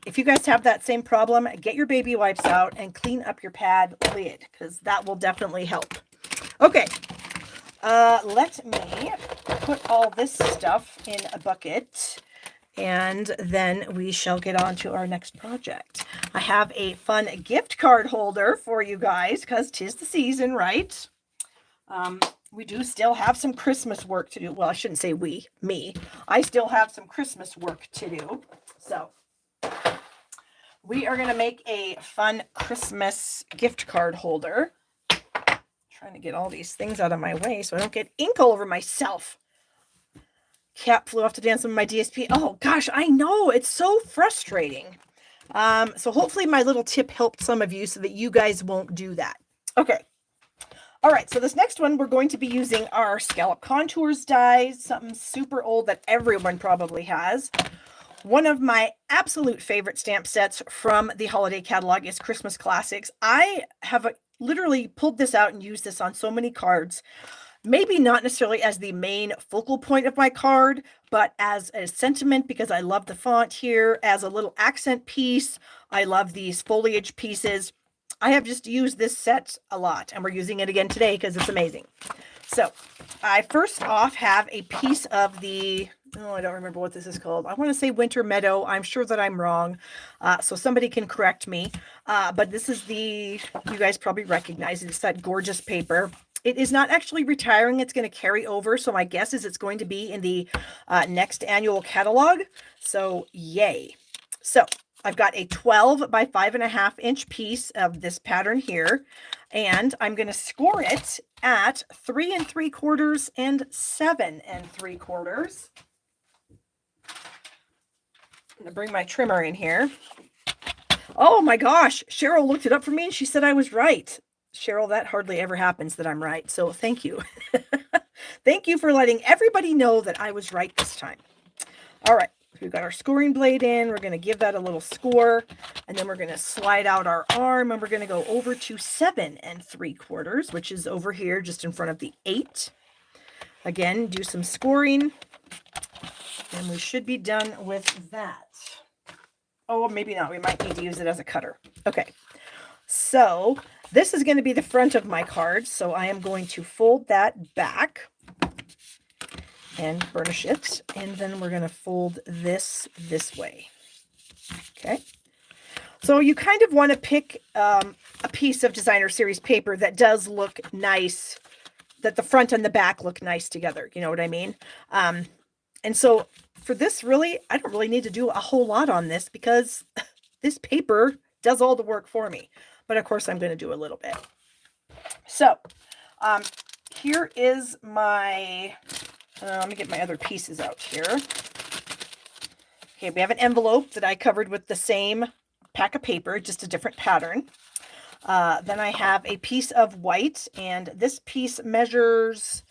if you guys have that same problem, get your baby wipes out and clean up your pad lid because that will definitely help. Okay. Let me put all this stuff in a bucket. And then we shall get on to our next project. I have a fun gift card holder for you guys because 'tis the season, right? We do still have some Christmas work to do. Well, I shouldn't say we, me. I still have some Christmas work to do. So we are going to make a fun Christmas gift card holder. Trying to get all these things out of my way so I don't get ink all over myself. Cat flew off to dance with my DSP. Oh gosh, I know, it's so frustrating. So hopefully my little tip helped some of you so that you guys won't do that. Okay. All right, so this next one, we're going to be using our Scallop Contours dies, something super old that everyone probably has. One of my absolute favorite stamp sets from the holiday catalog is Christmas Classics. I have literally pulled this out and used this on so many cards. Maybe not necessarily as the main focal point of my card, but as a sentiment because I love the font here, as a little accent piece. I love these foliage pieces. I have just used this set a lot, and we're using it again today because it's amazing. So I first off have a piece of the, I don't remember what this is called. I want to say Winter Meadow. I'm sure that I'm wrong, so somebody can correct me. But this is you guys probably recognize it. It's that gorgeous paper. It is not actually retiring. It's going to carry over. So my guess is it's going to be in the next annual catalog. So yay. So I've got a 12 by 5.5 inch piece of this pattern here. And I'm going to score it at 3 3/4 and 7 3/4. I'm going to bring my trimmer in here. Oh my gosh. Cheryl looked it up for me and she said I was right. Cheryl, that hardly ever happens that I'm right. So thank you. Thank you for letting everybody know that I was right this time. All right. We've got our scoring blade in. We're going to give that a little score. And then we're going to slide out our arm. And we're going to go over to 7 3/4, which is over here just in front of the 8. Again, do some scoring. And we should be done with that. Oh, maybe not. We might need to use it as a cutter. Okay. So this is going to be the front of my card. So I am going to fold that back and burnish it. And then we're going to fold this way. Okay. So you kind of want to pick a piece of designer series paper that does look nice, that the front and the back look nice together. You know what I mean? And so for this, really, I don't really need to do a whole lot on this because this paper does all the work for me. But of course, I'm going to do a little bit. So here is my, let me get my other pieces out here. Okay, we have an envelope that I covered with the same pack of paper, just a different pattern. Then I have a piece of white, and this piece measures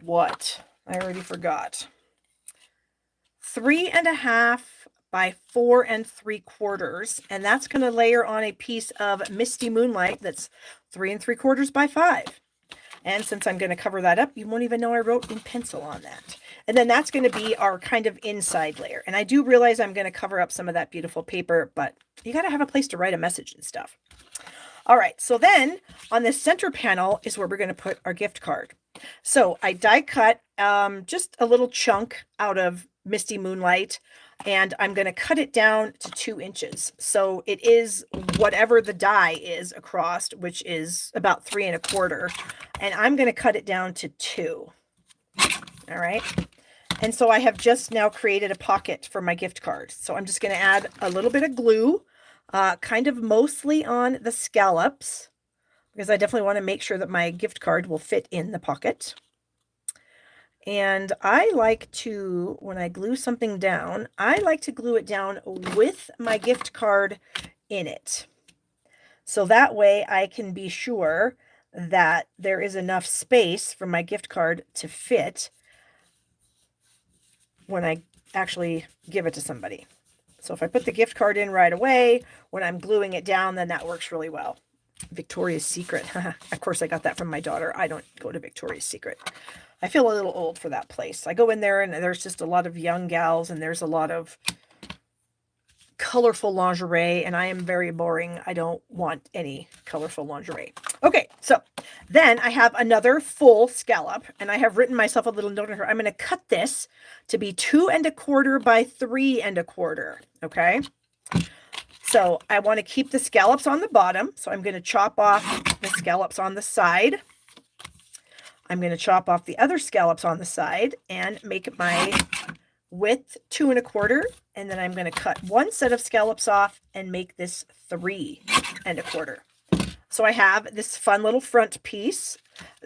what? I already forgot. 3.5 by 4 3/4, and that's going to layer on a piece of Misty Moonlight that's 3 3/4 by 5. And since I'm going to cover that up, you won't even know I wrote in pencil on that. And then that's going to be our kind of inside layer. And I do realize I'm going to cover up some of that beautiful paper, but you got to have a place to write a message and stuff. All right, so then on this center panel is where we're going to put our gift card. So I die cut just a little chunk out of Misty Moonlight, and I'm going to cut it down to 2 inches. So it is whatever the die is across, which is about 3 1/4. And I'm going to cut it down to 2. All right. And so I have just now created a pocket for my gift card. So I'm just going to add a little bit of glue, kind of mostly on the scallops, because I definitely want to make sure that my gift card will fit in the pocket. And I like to, when I glue something down, I like to glue it down with my gift card in it. So that way I can be sure that there is enough space for my gift card to fit when I actually give it to somebody. So if I put the gift card in right away, when I'm gluing it down, then that works really well. Victoria's Secret. Of course, I got that from my daughter. I don't go to Victoria's Secret. I feel a little old for that place. I go in there and there's just a lot of young gals and there's a lot of colorful lingerie, and I am very boring. I don't want any colorful lingerie. Okay, so then I have another full scallop, and I have written myself a little note in here. I'm going to cut this to be 2 1/4 by 3 1/4. Okay, so I want to keep the scallops on the bottom, so I'm going to chop off the scallops on the side. I'm going to chop off the other scallops on the side and make my width 2 1/4, and then I'm going to cut one set of scallops off and make this 3 1/4. So I have this fun little front piece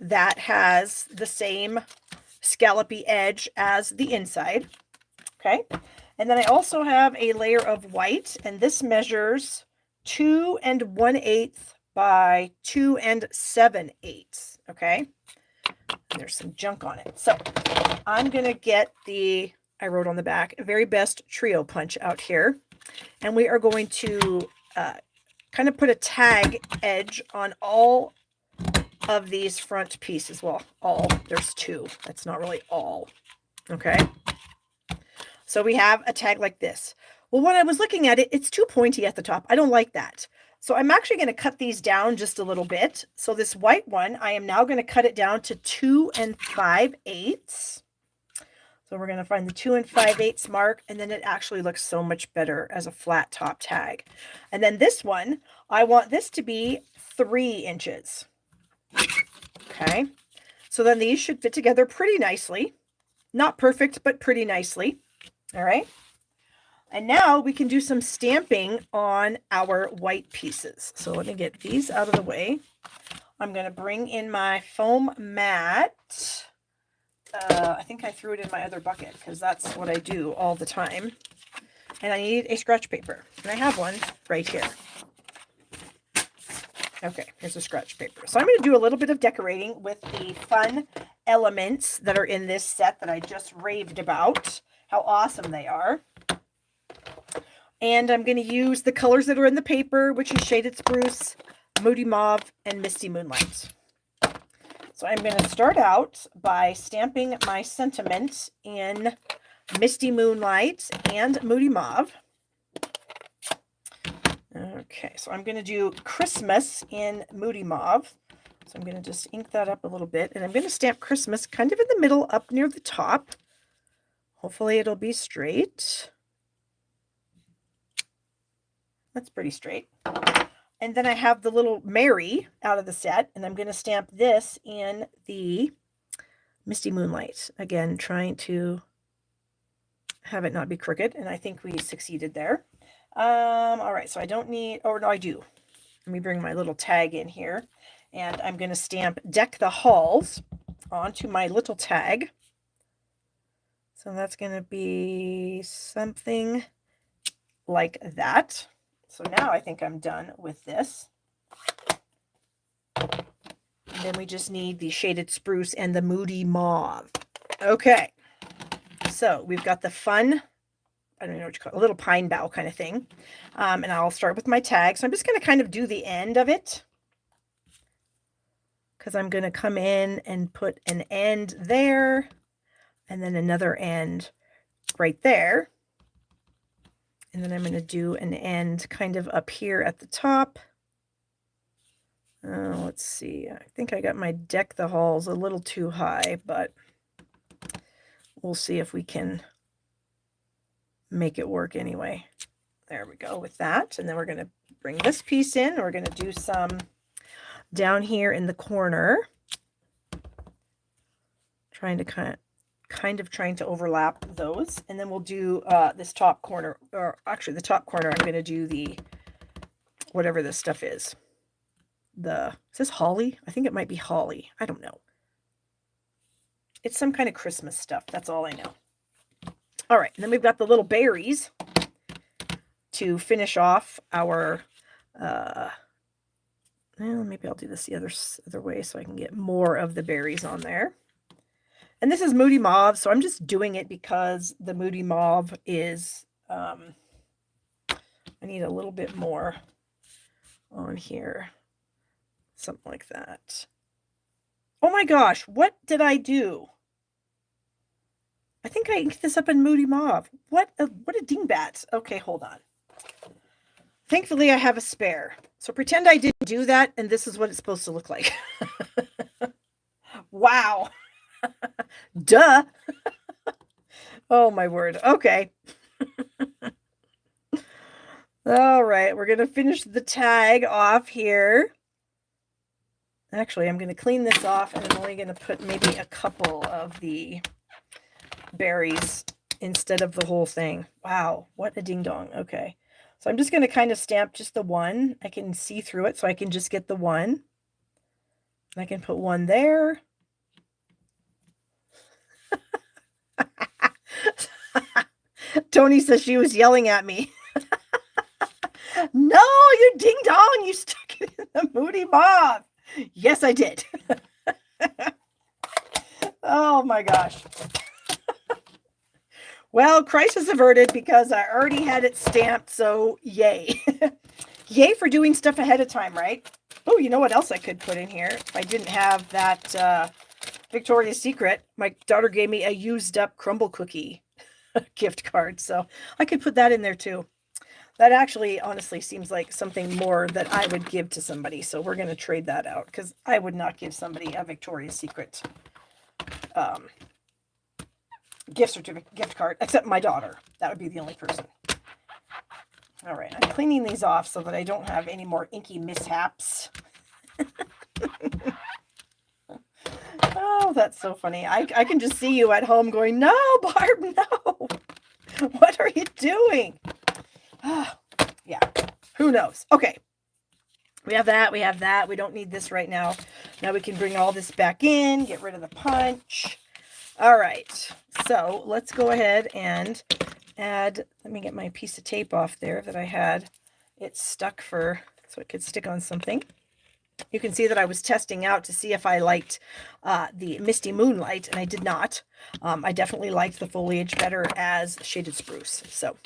that has the same scallopy edge as the inside. Okay, and then I also have a layer of white, and this measures 2 1/8 by 2 7/8. Okay, and there's some junk on it, so I'm going to get the, I wrote on the back, very best trio punch out here. And we are going to kind of put a tag edge on all of these front pieces. Well, all, there's 2. That's not really all. Okay. So we have a tag like this. Well, when I was looking at it, it's too pointy at the top. I don't like that. So I'm actually going to cut these down just a little bit. So this white one, I am now going to cut it down to 2 5/8. So we're going to find the 2 5/8 mark, and then it actually looks so much better as a flat top tag. And then this one, I want this to be 3 inches. Okay. So then these should fit together pretty nicely. Not perfect, but pretty nicely. All right. And now we can do some stamping on our white pieces. So let me get these out of the way. I'm going to bring in my foam mat. I think I threw it in my other bucket because that's what I do all the time. And I need a scratch paper. And I have one right here. Okay, here's a scratch paper. So I'm going to do a little bit of decorating with the fun elements that are in this set that I just raved about. How awesome they are. And I'm going to use the colors that are in the paper, which is Shaded Spruce, Moody Mauve, and Misty Moonlight. So I'm going to start out by stamping my sentiment in Misty Moonlight and Moody Mauve. Okay, so I'm going to do Christmas in Moody Mauve. So I'm going to just ink that up a little bit, and I'm going to stamp Christmas kind of in the middle up near the top. Hopefully it'll be straight. That's pretty straight. And then I have the little Mary out of the set, and I'm going to stamp this in the Misty Moonlight. Again, trying to have it not be crooked, and I think we succeeded there. All right, so I don't need, oh, no, I do. Let me bring my little tag in here, and I'm going to stamp Deck the Halls onto my little tag. So that's going to be something like that. So now I think I'm done with this. And then we just need the Shaded Spruce and the Moody Mauve. Okay. So we've got the fun, I don't know what you call it, a little pine bough kind of thing. And I'll start with my tag. So I'm just going to kind of do the end of it, because I'm going to come in and put an end there and then another end right there. And then I'm going to do an end kind of up here at the top. Let's see. I think I got my Deck the Halls a little too high, but we'll see if we can make it work anyway. There we go with that. And then we're going to bring this piece in. We're going to do some down here in the corner. Trying to kind of trying to overlap those, and then we'll do this top corner, or actually the top corner I'm going to do the whatever this stuff is. Is this holly? I think it might be holly. I don't know. It's some kind of Christmas stuff. That's all I know. All right, and then we've got the little berries to finish off our, well, maybe I'll do this the other way so I can get more of the berries on there. And this is Moody Mauve, so I'm just doing it because the Moody Mauve is, I need a little bit more on here. Something like that. Oh my gosh, what did I do? I think I inked this up in Moody Mauve. What a dingbat. Okay, hold on. Thankfully, I have a spare. So pretend I didn't do that, and this is what it's supposed to look like. Wow. Duh. Oh, my word. Okay. All right, we're going to finish the tag off here. Actually, I'm going to clean this off, and I'm only going to put maybe a couple of the berries instead of the whole thing. Wow, what a ding-dong. Okay. So I'm just going to kind of stamp just the one. I can see through it, so I can just get the one. I can put one there. Tony says she was yelling at me. No, you ding-dong. You stuck it in the Moody Mauve. Yes, I did. Oh, my gosh. Well, crisis averted because I already had it stamped, so yay. Yay for doing stuff ahead of time, right? Oh, you know what else I could put in here? If I didn't have that Victoria's Secret, my daughter gave me a used up crumble cookie gift card, so I could put that in there too. That actually honestly seems like something more that I would give to somebody, so we're going to trade that out because I would not give somebody a Victoria's Secret gift card, except my daughter. That would be the only person. All right, I'm cleaning these off so that I don't have any more inky mishaps. Oh, that's so funny. I can just see you at home going, no, Barb, no. What are you doing? Yeah, who knows? Okay, we have that. We have that. We don't need this right now. Now we can bring all this back in, get rid of the punch. All right, so let's go ahead and add, let me get my piece of tape off there that I had. It's stuck so it could stick on something. You can see that I was testing out to see if I liked the Misty Moonlight, and I did not. I definitely liked the foliage better as Shaded Spruce. So,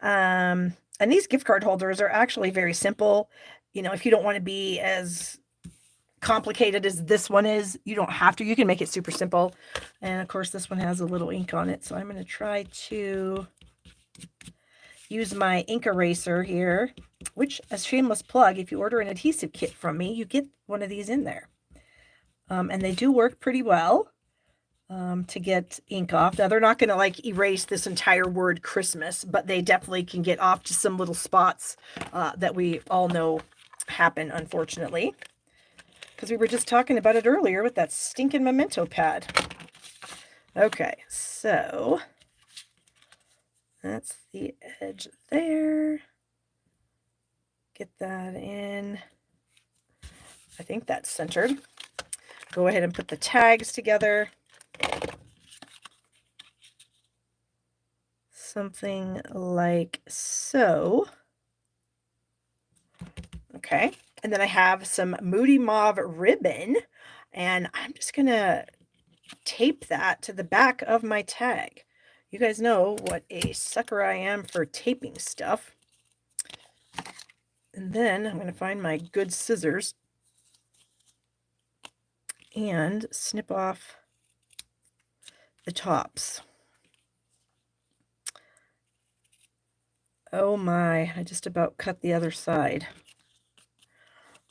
and these gift card holders are actually very simple. You know, if you don't want to be as complicated as this one is, you don't have to. You can make it super simple. And of course, this one has a little ink on it. So I'm going to try to use my ink eraser here, which, a shameless plug, if you order an adhesive kit from me, you get one of these in there. And they do work pretty well to get ink off. Now, they're not going to like erase this entire word Christmas, but they definitely can get off to some little spots that we all know happen, unfortunately. Because we were just talking about it earlier with that stinking memento pad. Okay, so that's the edge there. Get that in. I think that's centered. Go ahead and put the tags together. Something like so. Okay. And then I have some Moody Mauve ribbon, and I'm just going to tape that to the back of my tag. You guys know what a sucker I am for taping stuff. And then I'm going to find my good scissors and snip off the tops. Oh my, I just about cut the other side.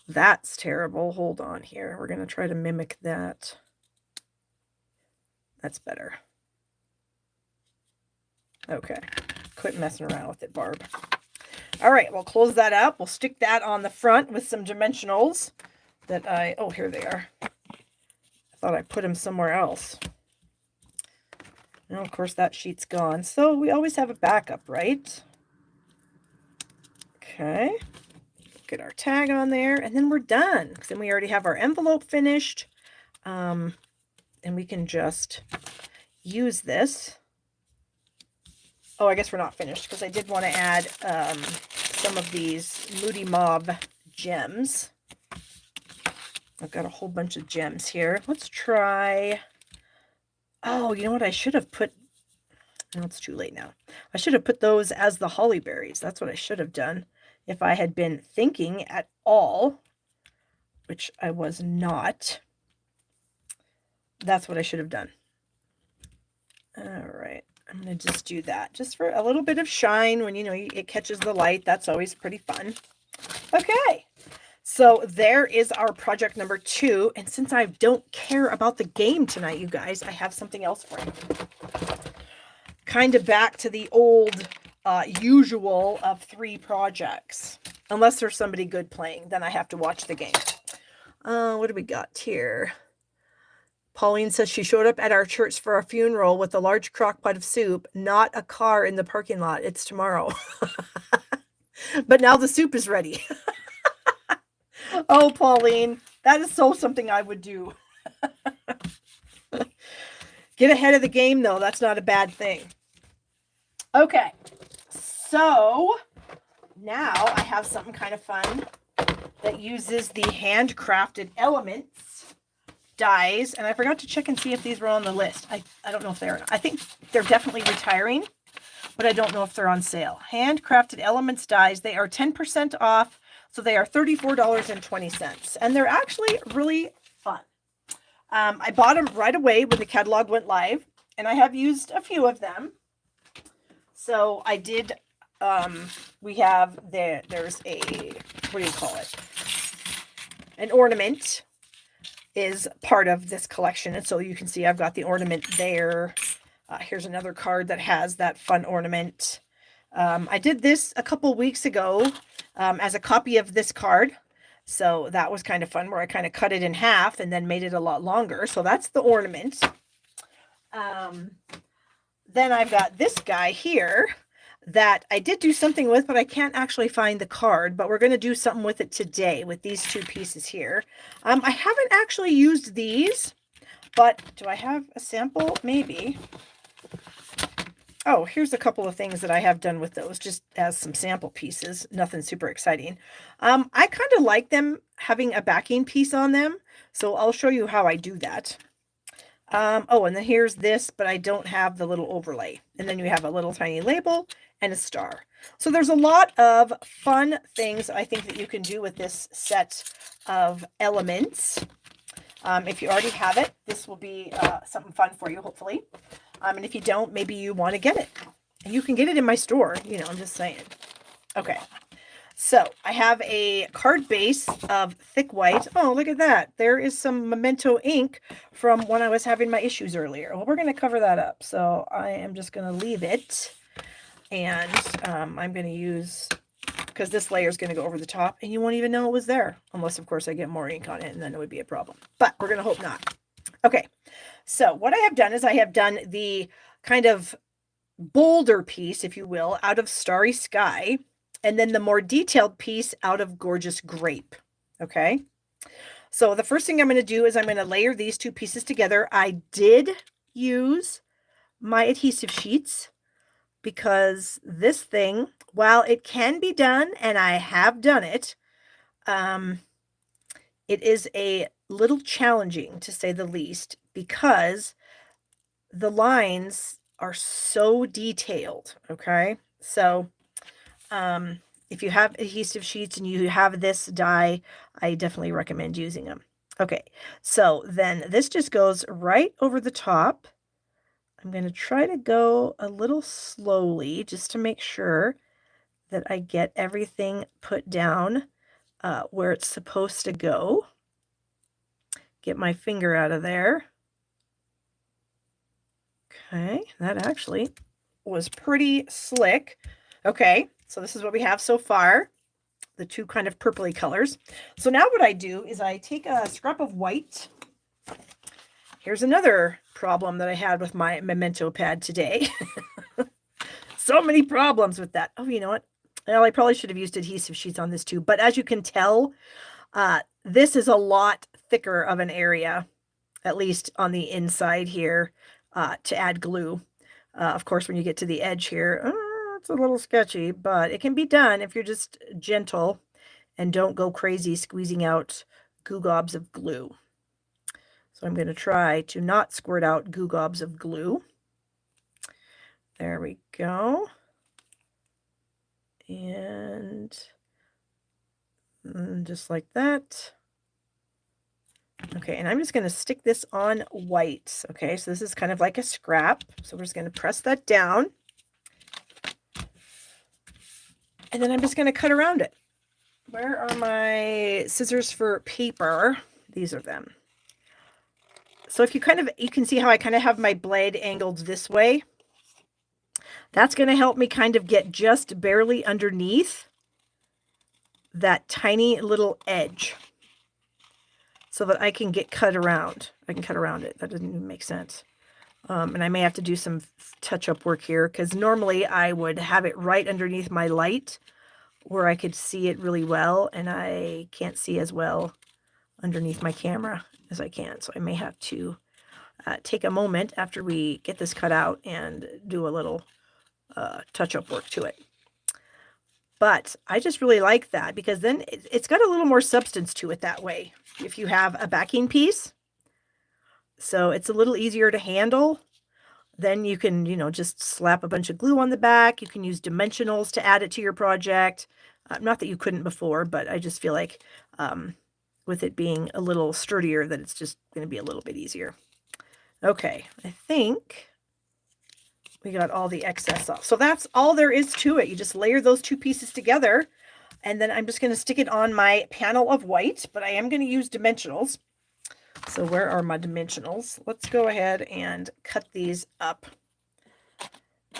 That's terrible. Hold on here. We're going to try to mimic that. That's better. Okay. Quit messing around with it, Barb. All right, we'll close that up. We'll stick that on the front with some dimensionals that oh, here they are. I thought I put them somewhere else. And of course, that sheet's gone. So we always have a backup, right? Okay. Get our tag on there, and then we're done. Because then we already have our envelope finished. and we can just use this. Oh, I guess we're not finished because I did want to add some of these Moody Mauve gems. I've got a whole bunch of gems here. Let's try... Oh, you know what? I should have put... No, it's too late now. I should have put those as the holly berries. That's what I should have done if I had been thinking at all, which I was not. That's what I should have done. All right. I'm going to just do that just for a little bit of shine when, you know, it catches the light. That's always pretty fun. Okay. So there is our project number 2. And since I don't care about the game tonight, you guys, I have something else for you. Kind of back to the old usual of 3 projects. Unless there's somebody good playing, then I have to watch the game. What do we got here? Pauline says she showed up at our church for a funeral with a large crock pot of soup, not a car in the parking lot. It's tomorrow. But now the soup is ready. Oh, Pauline, that is so something I would do. Get ahead of the game, though. That's not a bad thing. Okay, so now I have something kind of fun that uses the handcrafted elements dies, and I forgot to check and see if these were on the list. I don't know if they're. I think they're definitely retiring, but I don't know if they're on sale. Handcrafted elements dies. They are 10% off, so they are $34.20, and they're actually really fun. I bought them right away when the catalog went live, and I have used a few of them. So I did, we have, there's a, what do you call it? An ornament is part of this collection. And so you can see I've got the ornament there. Here's another card that has that fun ornament. I did this a couple weeks ago as a copy of this card. So that was kind of fun, where I kind of cut it in half and then made it a lot longer. So that's the ornament. Then I've got this guy here that I did do something with, but I can't actually find the card, but we're going to do something with it today with these 2 pieces here. I haven't actually used these, but do I have a sample? Maybe. Oh, here's a couple of things that I have done with those, just as some sample pieces. Nothing super exciting. I kind of like them having a backing piece on them, so I'll show you how I do that. Oh, and then here's this, but I don't have the little overlay. And then you have a little tiny label and a star. So there's a lot of fun things I think that you can do with this set of elements. If you already have it, this will be something fun for you, hopefully. And if you don't, maybe you want to get it. And you can get it in my store, you know, I'm just saying. Okay. So I have a card base of thick white. Oh, look at that. There is some Memento ink from when I was having my issues earlier. Well, we're going to cover that up. So I am just going to leave it. And I'm going to use, because this layer is going to go over the top and you won't even know it was there. Unless, of course, I get more ink on it and then it would be a problem. But we're going to hope not. Okay. So what I have done is I have done the kind of bolder piece, if you will, out of Starry Sky. And then the more detailed piece out of Gorgeous Grape. Okay. So the first thing I'm going to do is I'm going to layer these 2 pieces together. I did use my adhesive sheets because this thing, while it can be done, and I have done it, it is a little challenging, to say the least, because the lines are so detailed. Okay. So if you have adhesive sheets and you have this die, I definitely recommend using them. Okay, so then this just goes right over the top. I'm going to try to go a little slowly just to make sure that I get everything put down where it's supposed to go. Get my finger out of there. Okay, that actually was pretty slick. Okay. So this is what we have so far, the 2 kind of purpley colors. So now what I do is I take a scrap of white. Here's another problem that I had with my Memento pad today. So many problems with that. Oh, you know what? Well, I probably should have used adhesive sheets on this too. But as you can tell, this is a lot thicker of an area at least on the inside here, to add glue. Of course, when you get to the edge here, it's a little sketchy, but it can be done if you're just gentle and don't go crazy squeezing out goo gobs of glue. So I'm going to try to not squirt out goo gobs of glue. There we go. And just like that. Okay, and I'm just going to stick this on white. Okay, so this is kind of like a scrap. So we're just going to press that down. And then I'm just going to cut around it. Where are my scissors for paper? These are them. So if you can see how I kind of have my blade angled this way. That's going to help me kind of get just barely underneath that tiny little edge so that I can get cut around. I can cut around it. That doesn't even make sense. And I may have to do some touch-up work here because normally I would have it right underneath my light where I could see it really well, and I can't see as well underneath my camera as I can. So I may have to take a moment after we get this cut out and do a little touch-up work to it. But I just really like that because then it's got a little more substance to it that way if you have a backing piece. So it's a little easier to handle. Then you can, just slap a bunch of glue on the back. You can use dimensionals to add it to your project. Not that you couldn't before, but I just feel like with it being a little sturdier that it's just going to be a little bit easier. Okay, I think we got all the excess off. So that's all there is to it. You just layer those two pieces together, and then I'm just going to stick it on my panel of white, but I am going to use dimensionals. So where are my dimensionals? Let's go ahead and cut these up.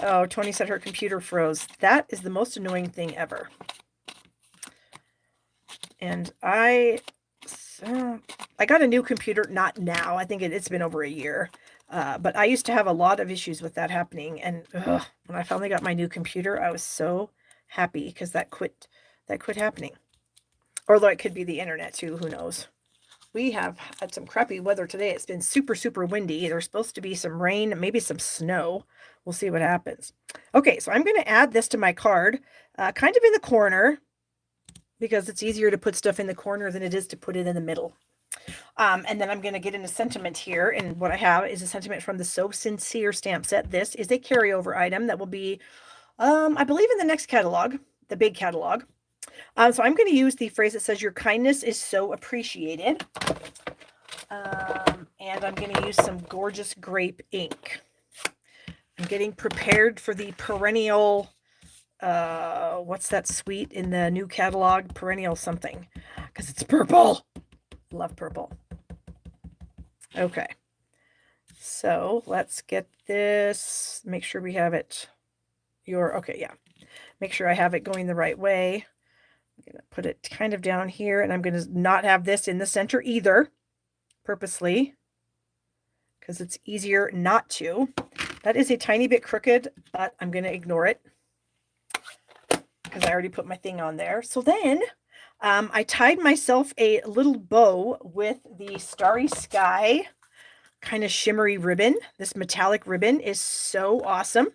Oh, Tony said her computer froze. That is the most annoying thing ever. And I got a new computer, not now. I think it's been over a year. But I used to have a lot of issues with that happening. And when I finally got my new computer, I was so happy because that quit happening. Although it could be the internet too, who knows. We have had some crappy weather today. It's been super, super windy. There's supposed to be some rain, maybe some snow. We'll see what happens. Okay, so I'm going to add this to my card, kind of in the corner, because it's easier to put stuff in the corner than it is to put it in the middle. And then I'm going to get in a sentiment here. And what I have is a sentiment from the So Sincere stamp set. This is a carryover item that will be, I believe, in the next catalog, the big catalog. So I'm going to use the phrase that says, "Your kindness is so appreciated." And I'm going to use some gorgeous grape ink. I'm getting prepared for the perennial, what's that sweet in the new catalog? Perennial something, because it's purple. Love purple. Okay. So let's get this, make sure we have it. Okay, yeah. Make sure I have it going the right way. I'm going to put it kind of down here, and I'm going to not have this in the center either, purposely, because it's easier not to. That is a tiny bit crooked, but I'm going to ignore it because I already put my thing on there. So then I tied myself a little bow with the Starry Sky kind of shimmery ribbon. This metallic ribbon is so awesome.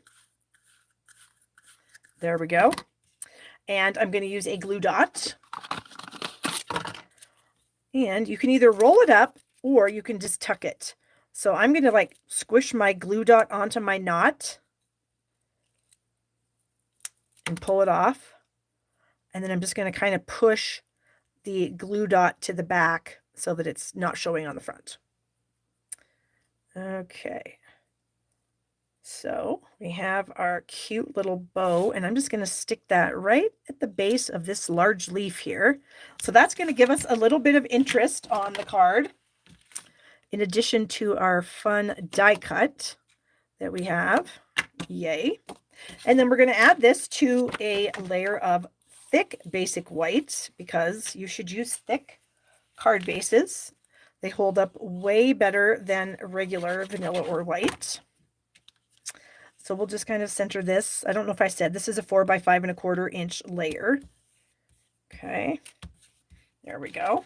There we go. And I'm going to use a glue dot. And you can either roll it up or you can just tuck it. So I'm going to squish my glue dot onto my knot and pull it off. And then I'm just going to kind of push the glue dot to the back so that it's not showing on the front. Okay. So we have our cute little bow, and I'm just going to stick that right at the base of this large leaf here. So that's going to give us a little bit of interest on the card, in addition to our fun die cut that we have. Yay. And then we're going to add this to a layer of thick basic white, because you should use thick card bases. They hold up way better than regular vanilla or white. So we'll just kind of center this. I don't know if I said this is a 4 by 5 1/4 inch layer. Okay, there we go.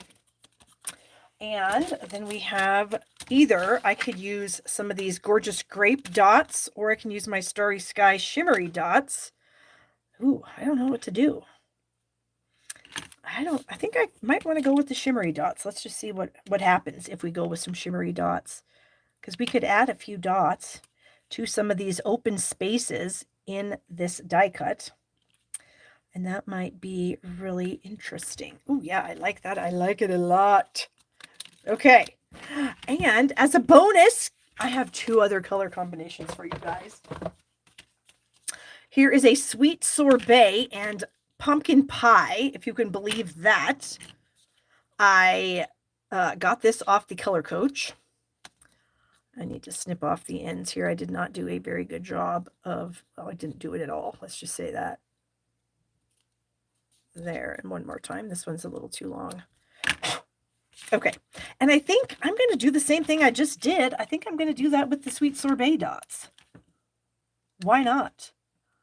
And then we have either I could use some of these gorgeous grape dots, or I can use my Starry Sky shimmery dots. Ooh, I don't know what to do. I think I might want to go with the shimmery dots. Let's just see what happens if we go with some shimmery dots. Because we could add a few dots to some of these open spaces in this die cut. And that might be really interesting. Oh yeah, I like that. I like it a lot. Okay. And as a bonus, I have 2 other color combinations for you guys. Here is a sweet sorbet and pumpkin pie, if you can believe that. I got this off the Color Coach. I need to snip off the ends here. I did not do a very good job of, well, I didn't do it at all. Let's just say that. There, and one more time. This one's a little too long. Okay, and I think I'm going to do the same thing I just did. I think I'm going to do that with the sweet sorbet dots. Why not?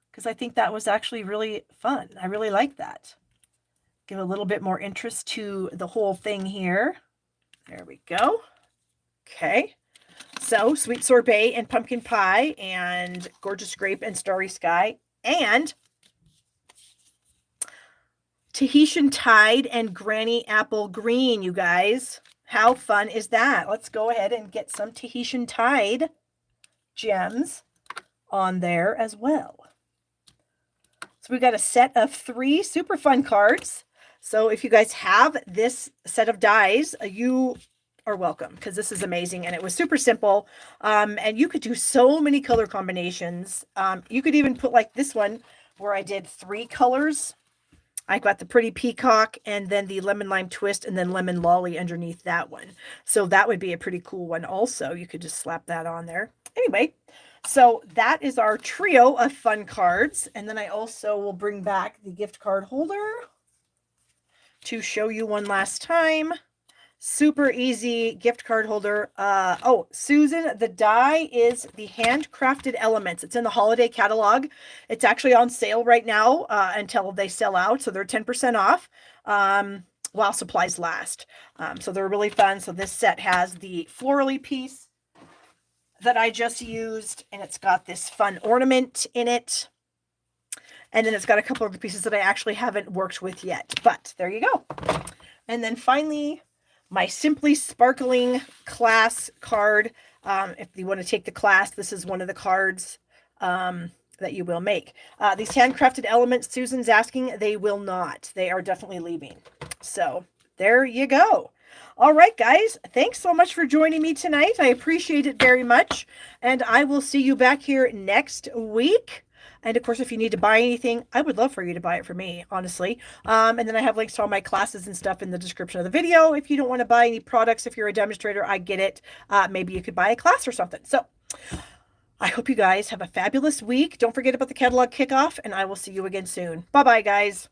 Because I think that was actually really fun. I really like that. Give a little bit more interest to the whole thing here. There we go. Okay. So sweet sorbet and pumpkin pie and gorgeous grape and starry sky and Tahitian tide and granny apple green, you guys. How fun is that? Let's go ahead and get some Tahitian tide gems on there as well. So we got a set of 3 super fun cards. So if you guys have this set of dies, you are welcome, because this is amazing and it was super simple. And you could do so many color combinations. You could even put like this one where I did 3 colors. I got the pretty peacock and then the lemon lime twist and then lemon lolly underneath that one. So that would be a pretty cool one also. You could just slap that on there. Anyway, so that is our trio of fun cards. And then I also will bring back the gift card holder to show you one last time. Super easy gift card holder. Oh, Susan, the die is the Handcrafted Elements. It's in the holiday catalog. It's actually on sale right now until they sell out. So they're 10% off while supplies last. So they're really fun. So this set has the florally piece that I just used, and it's got this fun ornament in it. And then it's got a couple of the pieces that I actually haven't worked with yet. But there you go. And then finally, my Simply Sparkling class card. If you want to take the class, this is one of the cards that you will make. These Handcrafted Elements, Susan's asking, they will not. They are definitely leaving. So there you go. All right, guys. Thanks so much for joining me tonight. I appreciate it very much. And I will see you back here next week. And of course, if you need to buy anything, I would love for you to buy it for me, honestly. And then I have links to all my classes and stuff in the description of the video. If you don't want to buy any products, if you're a demonstrator, I get it. Maybe you could buy a class or something. So I hope you guys have a fabulous week. Don't forget about the catalog kickoff, and I will see you again soon. Bye-bye, guys.